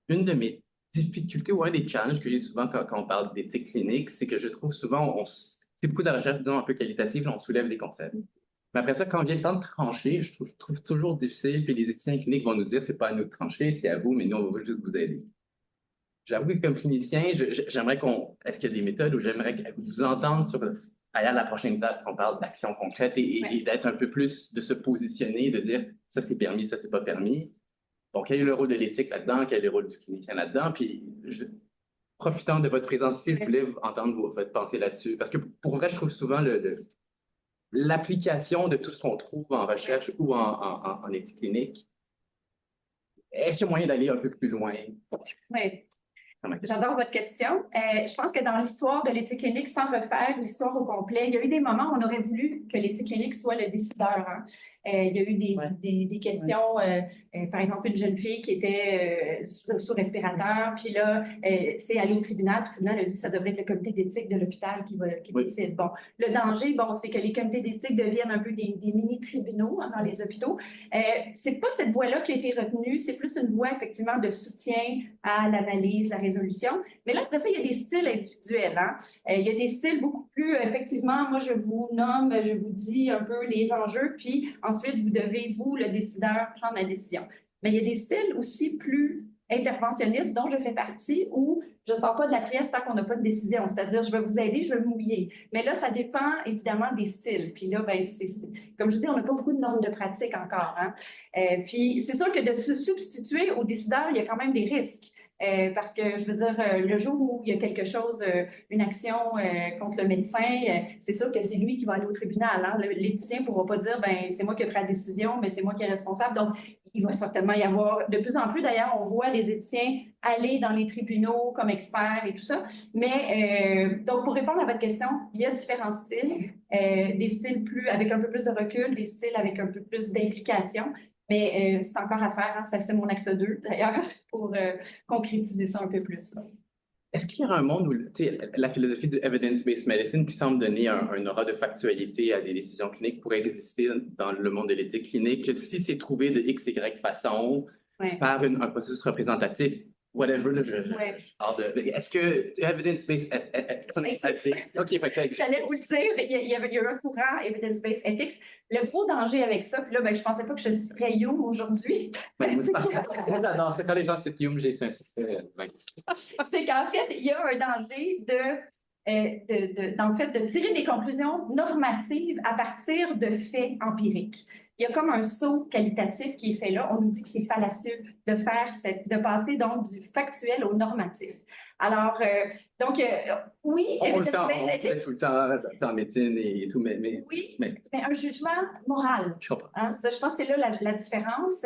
une de mes difficultés ou un des challenges que j'ai souvent quand on parle d'éthique clinique, c'est que je trouve souvent, c'est beaucoup de recherche, disons, un peu qualitative, là, on soulève des concepts. Mais après ça, quand vient le temps de trancher, je trouve toujours difficile, puis les éthiciens cliniques vont nous dire, c'est pas à nous de trancher, c'est à vous, mais nous, on va juste vous aider. J'avoue que comme clinicien, j'aimerais est-ce qu'il y a des méthodes où j'aimerais vous entendre sur aller à la prochaine étape, qu'on parle d'action concrète et d'être un peu plus, de se positionner, de dire, ça c'est permis, ça c'est pas permis. Bon, quel est le rôle de l'éthique là-dedans? Quel est le rôle du clinicien là-dedans? Puis, profitant de votre présence ici, je voulais entendre votre pensée là-dessus. Parce que pour vrai, je trouve souvent l'application de tout ce qu'on trouve en recherche ou en éthique clinique. Est-ce qu'il y a moyen d'aller un peu plus loin? Oui. J'adore votre question. Je pense que dans l'histoire de l'éthique clinique, sans refaire l'histoire au complet, il y a eu des moments où on aurait voulu que l'éthique clinique soit le décideur. Hein. Il y a eu des questions, par exemple, une jeune fille qui était sous respirateur, puis là, c'est allé au tribunal, puis le tribunal a dit que ça devrait être le comité d'éthique de l'hôpital qui décide. Bon, le danger, c'est que les comités d'éthique deviennent un peu des mini-tribunaux hein, dans les hôpitaux. C'est pas cette voie-là qui a été retenue, c'est plus une voie, effectivement, de soutien à l'analyse, la résolution. Mais là, après ça, il y a des styles individuels. Hein? Il y a des styles beaucoup plus, effectivement, moi, je vous nomme, je vous dis un peu les enjeux, puis ensuite, vous devez, vous, le décideur, prendre la décision. Mais il y a des styles aussi plus interventionnistes dont je fais partie où je ne sors pas de la pièce tant qu'on n'a pas de décision. C'est-à-dire, je vais vous aider, je vais vous mouiller. Mais là, ça dépend évidemment des styles. Puis là, ben, comme je dis, on n'a pas beaucoup de normes de pratique encore. Hein? Puis c'est sûr que de se substituer au décideur, il y a quand même des risques. Parce que, je veux dire, le jour où il y a quelque chose, une action contre le médecin, c'est sûr que c'est lui qui va aller au tribunal. Hein? L'éthicien ne pourra pas dire, ben c'est moi qui ai pris la décision, mais c'est moi qui est responsable. Donc, il va certainement y avoir, de plus en plus d'ailleurs, on voit les éthiciens aller dans les tribunaux comme experts et tout ça. Mais, donc, pour répondre à votre question, il y a différents styles, des styles avec un peu plus de recul, des styles avec un peu plus d'implication. Mais c'est encore à faire, hein? Ça, c'est mon axe 2, d'ailleurs, pour concrétiser ça un peu plus. Est-ce qu'il y aura un monde où la philosophie du evidence-based medicine qui semble donner un aura de factualité à des décisions cliniques pourrait exister dans le monde de l'éthique clinique, si c'est trouvé de X, Y façon par un processus représentatif, whatever, là, est-ce que evidence-based OK, j'allais vous le dire, il y a eu un courant evidence-based ethics. Le gros danger avec ça, puis là, ben, je pensais pas que je serais Hume aujourd'hui. Non, c'est quand les gens citent Hume, j'ai un succès. C'est qu'en fait, il y a un danger dans le fait de tirer des conclusions normatives à partir de faits empiriques. Il y a comme un saut qualitatif qui est fait là. On nous dit que c'est fallacieux de passer donc du factuel au normatif. Alors, oui, on le fait tout le temps en médecine et tout, mais oui, mais un jugement moral. Je comprends. Hein? Je pense que c'est là la différence.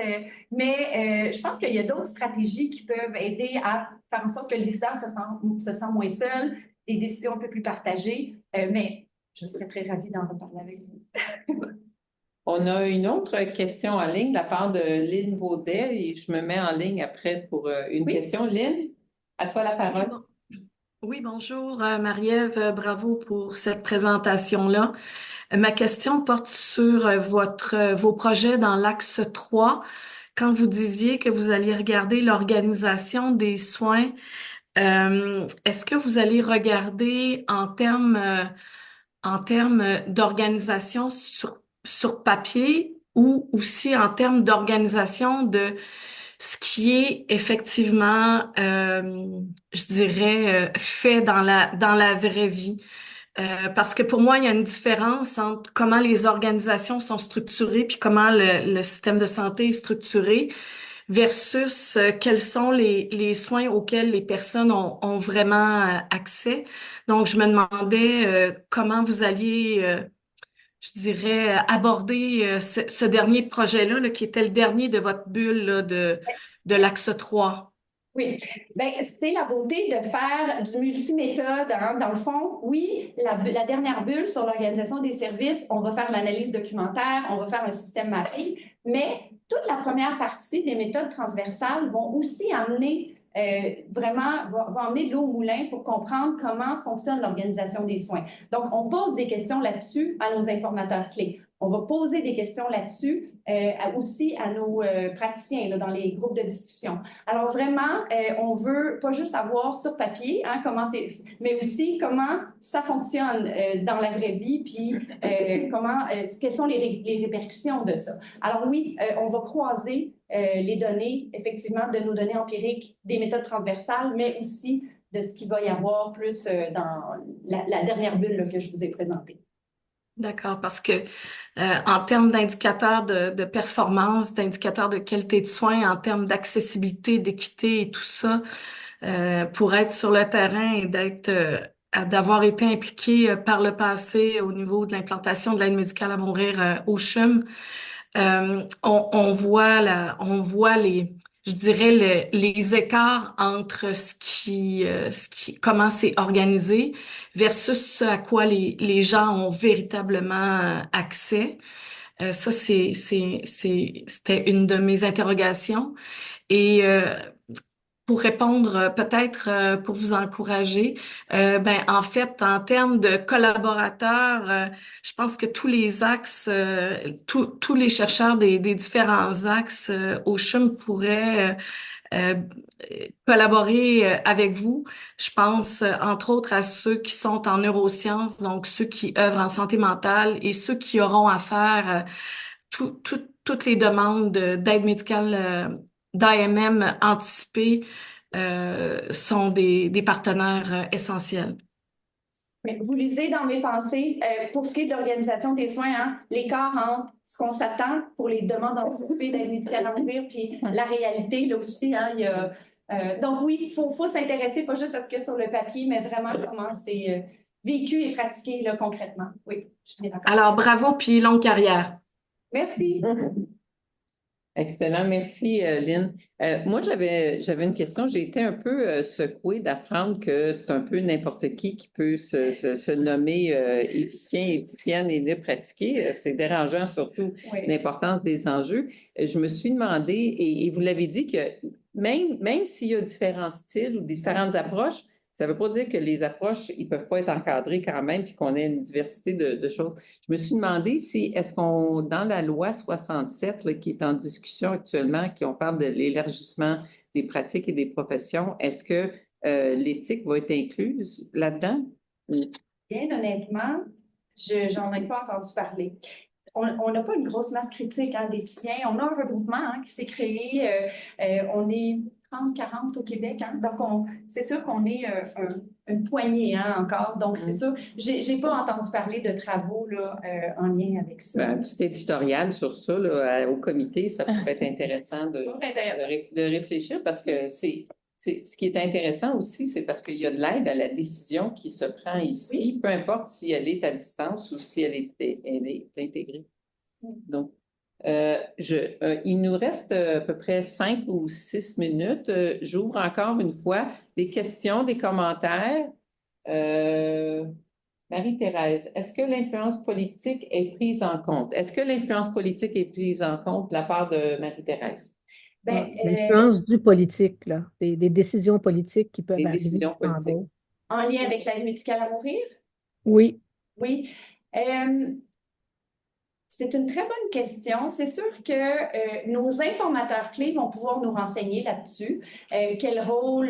Mais je pense qu'il y a d'autres stratégies qui peuvent aider à faire en sorte que le décideur se sent moins seul, des décisions un peu plus partagées. Mais je serais très ravie d'en reparler avec vous. On a une autre question en ligne de la part de Lynn Baudet et je me mets en ligne après pour une question. Lynn, à toi la parole. Oui, bonjour Marie-Ève, bravo pour cette présentation-là. Ma question porte sur vos projets dans l'axe 3. Quand vous disiez que vous alliez regarder l'organisation des soins, est-ce que vous allez regarder en termes d'organisation sur papier ou aussi en termes d'organisation de ce qui est effectivement, je dirais, fait dans la vraie vie? Parce que pour moi, il y a une différence entre comment les organisations sont structurées puis comment le système de santé est structuré versus quels sont les soins auxquels les personnes ont vraiment accès. Donc, je me demandais comment vous alliez, je dirais, aborder ce dernier projet-là, qui était le dernier de votre bulle là, de l'axe 3. Oui, ben, c'est la beauté de faire du multiméthode. Hein. Dans le fond, oui, la dernière bulle sur l'organisation des services, on va faire l'analyse documentaire, on va faire un système mapping, mais toute la première partie des méthodes transversales vont aussi amener vont amener de l'eau au moulin pour comprendre comment fonctionne l'organisation des soins. Donc, on pose des questions là-dessus à nos informateurs clés. On va poser des questions là-dessus aussi à nos praticiens là, dans les groupes de discussion. Alors vraiment, on veut pas juste avoir sur papier hein, mais aussi comment ça fonctionne dans la vraie vie, puis quelles sont les répercussions de ça. Alors oui, on va croiser les données, effectivement, de nos données empiriques, des méthodes transversales, mais aussi de ce qu'il va y avoir plus dans la dernière bulle là, que je vous ai présentée. D'accord, parce que en termes d'indicateurs de performance, d'indicateurs de qualité de soins, en termes d'accessibilité, d'équité et tout ça, pour être sur le terrain et d'avoir été impliqué par le passé au niveau de l'implantation de l'aide médicale à mourir au CHUM, on voit je dirais les écarts entre comment c'est organisé versus ce à quoi les gens ont véritablement accès. Ça, c'était une de mes interrogations. Et pour répondre, peut-être pour vous encourager, en fait, en termes de collaborateurs, je pense que tous les axes, tous les chercheurs des différents axes au CHUM pourraient collaborer avec vous. Je pense entre autres à ceux qui sont en neurosciences, donc ceux qui œuvrent en santé mentale et ceux qui auront à faire toutes les demandes d'aide médicale d'AMM anticipée sont des partenaires essentiels. Mais vous lisez dans mes pensées, pour ce qui est de l'organisation des soins, hein, l'écart entre ce qu'on s'attend pour les demandes anticipées d'aide médicale à mourir, puis la réalité, là aussi, hein, il y a, donc oui, il faut s'intéresser pas juste à ce qu'il y a sur le papier, mais vraiment comment c'est vécu et pratiqué là, concrètement. Oui, je suis bien d'accord. Alors, bravo, puis longue carrière. Merci. Excellent, merci Lynn. Moi, j'avais une question. J'ai été un peu secouée d'apprendre que c'est un peu n'importe qui peut se nommer éthicien, éthicienne et le pratiquer. C'est dérangeant, surtout l'importance des enjeux. Je me suis demandé, et vous l'avez dit, que même s'il y a différents styles ou différentes approches, ça ne veut pas dire que les approches, ils ne peuvent pas être encadrées quand même, puis qu'on ait une diversité de choses. Je me suis demandé si, est-ce qu'on, dans la loi 67, là, qui est en discussion actuellement, qui on parle de l'élargissement des pratiques et des professions, est-ce que l'éthique va être incluse là-dedans? Bien honnêtement, j'en ai pas entendu parler. On n'a pas une grosse masse critique hein, d'éthiciens. On a un regroupement hein, qui s'est créé. On est 30-40 au Québec. Hein, donc, c'est sûr qu'on est une poignée hein, encore. Donc, c'est sûr. J'ai pas entendu parler de travaux là, en lien avec ça. Un petit éditorial sur ça là, au comité, ça pourrait être intéressant de réfléchir parce que ce qui est intéressant aussi, c'est parce qu'il y a de l'aide à la décision qui se prend ici, peu importe si elle est à distance ou si elle est intégrée. Donc, il nous reste à peu près 5 ou 6 minutes. J'ouvre encore une fois des questions, des commentaires. Marie-Thérèse, est-ce que l'influence politique est prise en compte? Est-ce que l'influence politique est prise en compte de la part de Marie-Thérèse? L'influence du politique, là, des décisions politiques qui peuvent arriver. Des décisions politiques. En lien avec l'aide médicale à mourir? Oui. Oui. C'est une très bonne question. C'est sûr que nos informateurs clés vont pouvoir nous renseigner là-dessus. Quel rôle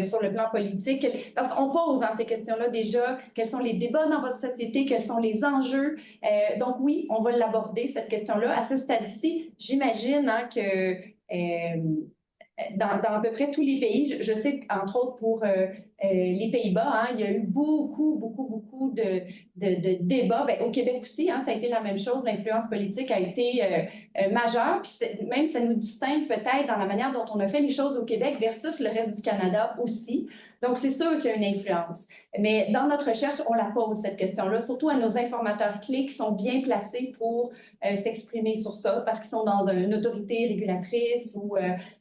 sur le plan politique? Parce qu'on pose hein, ces questions-là déjà. Quels sont les débats dans votre société? Quels sont les enjeux? Donc oui, on va l'aborder, cette question-là. À ce stade-ci, j'imagine hein, que dans à peu près tous les pays, je sais qu'entre autres pour les Pays-Bas, hein, il y a eu beaucoup de débats. Bien, au Québec aussi, hein, ça a été la même chose. L'influence politique a été majeure. Puis même, ça nous distingue peut-être dans la manière dont on a fait les choses au Québec versus le reste du Canada aussi. Donc, c'est sûr qu'il y a une influence. Mais dans notre recherche, on la pose, cette question-là, surtout à nos informateurs clés qui sont bien placés pour s'exprimer sur ça parce qu'ils sont dans une autorité régulatrice ou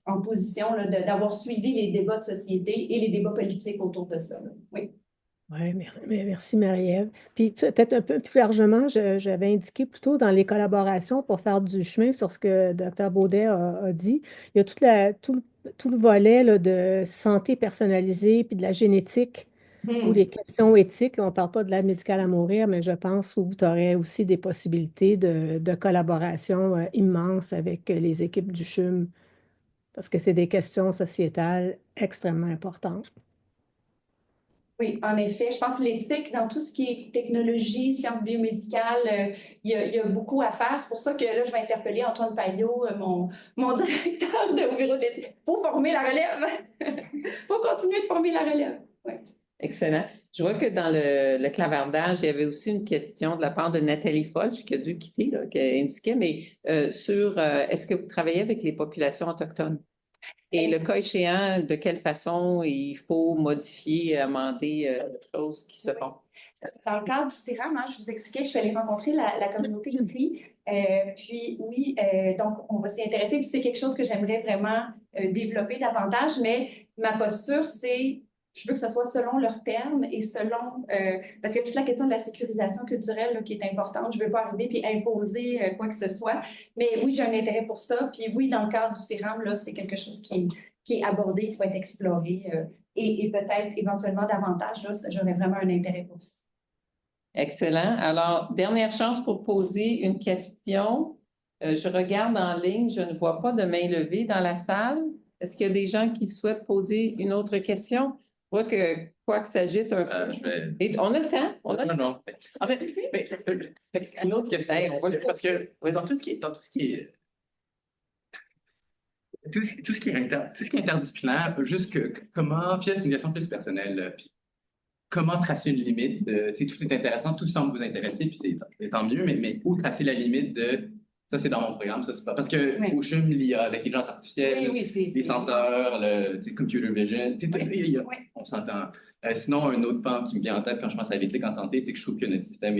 en position là, d'avoir suivi les débats de société et les débats politiques autour de ça. Là. Oui. Oui, merci Marie-Ève. Puis peut-être un peu plus largement, j'avais indiqué plutôt dans les collaborations pour faire du chemin sur ce que Dr. Baudet a dit. Il y a tout le volet là, de santé personnalisée puis de la génétique ou les questions éthiques. Là, on ne parle pas de l'aide médicale à mourir, mais je pense où tu aurais aussi des possibilités de collaboration immenses avec les équipes du CHUM parce que c'est des questions sociétales extrêmement importantes. Oui, en effet, je pense que l'éthique dans tout ce qui est technologie, sciences biomédicales, il y a beaucoup à faire. C'est pour ça que là, je vais interpeller Antoine Payot, mon directeur au bureau de l'éthique. Il faut former la relève. Il faut continuer de former la relève. Ouais. Excellent. Je vois que dans le clavardage, il y avait aussi une question de la part de Nathalie Folch qui a dû quitter, là, qui a indiqué, mais sur est-ce que vous travaillez avec les populations autochtones? Et le cas échéant, de quelle façon il faut modifier, amender les choses qui se font? Dans le cadre du CIRAM, je vous expliquais que je suis allée rencontrer la communauté Cree. Puis oui, donc on va s'y intéresser. Puis c'est quelque chose que j'aimerais vraiment développer davantage. Mais ma posture, c'est je veux que ce soit selon leurs termes et selon... parce qu'il y a toute la question de la sécurisation culturelle là, qui est importante. Je ne veux pas arriver puis imposer quoi que ce soit. Mais oui, j'ai un intérêt pour ça. Puis oui, dans le cadre du CIRAM, là, c'est quelque chose qui est abordé, qui va être exploré et peut-être éventuellement davantage. Là, j'aurais vraiment un intérêt pour ça. Excellent. Alors, dernière chance pour poser une question. Je regarde en ligne, je ne vois pas de main levée dans la salle. Est-ce qu'il y a des gens qui souhaitent poser une autre question? Je vois que quoi que s'agite un peu. Et on a le temps? Non. En fait, une autre question. Parce que dans tout ce qui est tout ce qui est interdisciplinaire, juste comment, puis c'est une question plus personnelle, puis comment tracer une limite tout est intéressant, tout semble vous intéresser, puis c'est tant mieux, mais où tracer la limite de ça, c'est dans mon programme, ça, c'est pas. Parce que au CHUM, l'IA, l'intelligence artificielle, les senseurs, le computer vision, on s'entend. Sinon, un autre pan qui me vient en tête quand je pense à l'éthique en santé, c'est que je trouve que notre système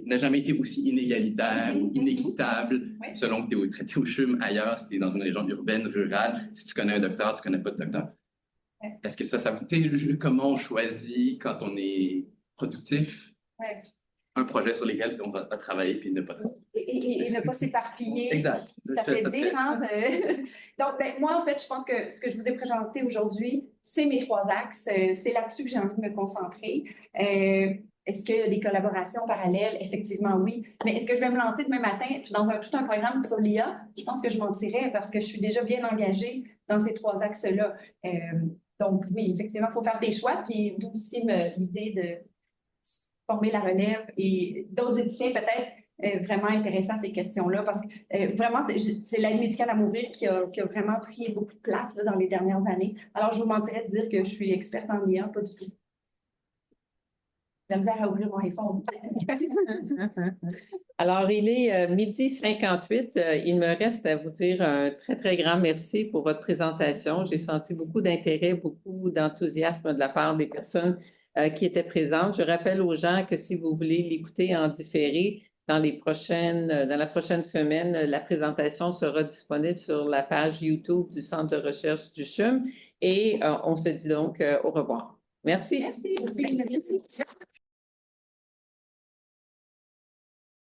n'a jamais été aussi inégalitaire ou inéquitable selon que tu es traité au CHUM ailleurs, si tu es dans une région urbaine, rurale, si tu connais un docteur, tu connais pas de docteur. Est-ce que ça vous dit comment on choisit quand on est productif un projet sur lequel on va travailler puis ne pas et ne pas s'éparpiller. Exact. Ça fait dire, hein? Donc, moi, en fait, je pense que ce que je vous ai présenté aujourd'hui, c'est mes 3 axes. C'est là-dessus que j'ai envie de me concentrer. Est-ce qu'il y a des collaborations parallèles? Effectivement, oui. Mais est-ce que je vais me lancer demain matin dans tout un programme sur l'IA? Je pense que je mentirais parce que je suis déjà bien engagée dans ces 3 axes-là. Donc, oui, effectivement, il faut faire des choix. Puis, d'où aussi l'idée de former la relève et d'autres éthiciens peut-être vraiment intéressants à ces questions-là parce que vraiment, c'est l'aide médicale à mourir qui a vraiment pris beaucoup de place là, dans les dernières années. Alors, je vous mentirais de dire que je suis experte en IA, pas du tout. J'ai la misère à ouvrir mon iPhone. Alors, il est 12h58. Il me reste à vous dire un très, très grand merci pour votre présentation. J'ai senti beaucoup d'intérêt, beaucoup d'enthousiasme de la part des personnes qui étaient présentes. Je rappelle aux gens que si vous voulez l'écouter en différé, dans la prochaine semaine, la présentation sera disponible sur la page YouTube du Centre de recherche du CHUM et on se dit donc au revoir. Merci. Merci.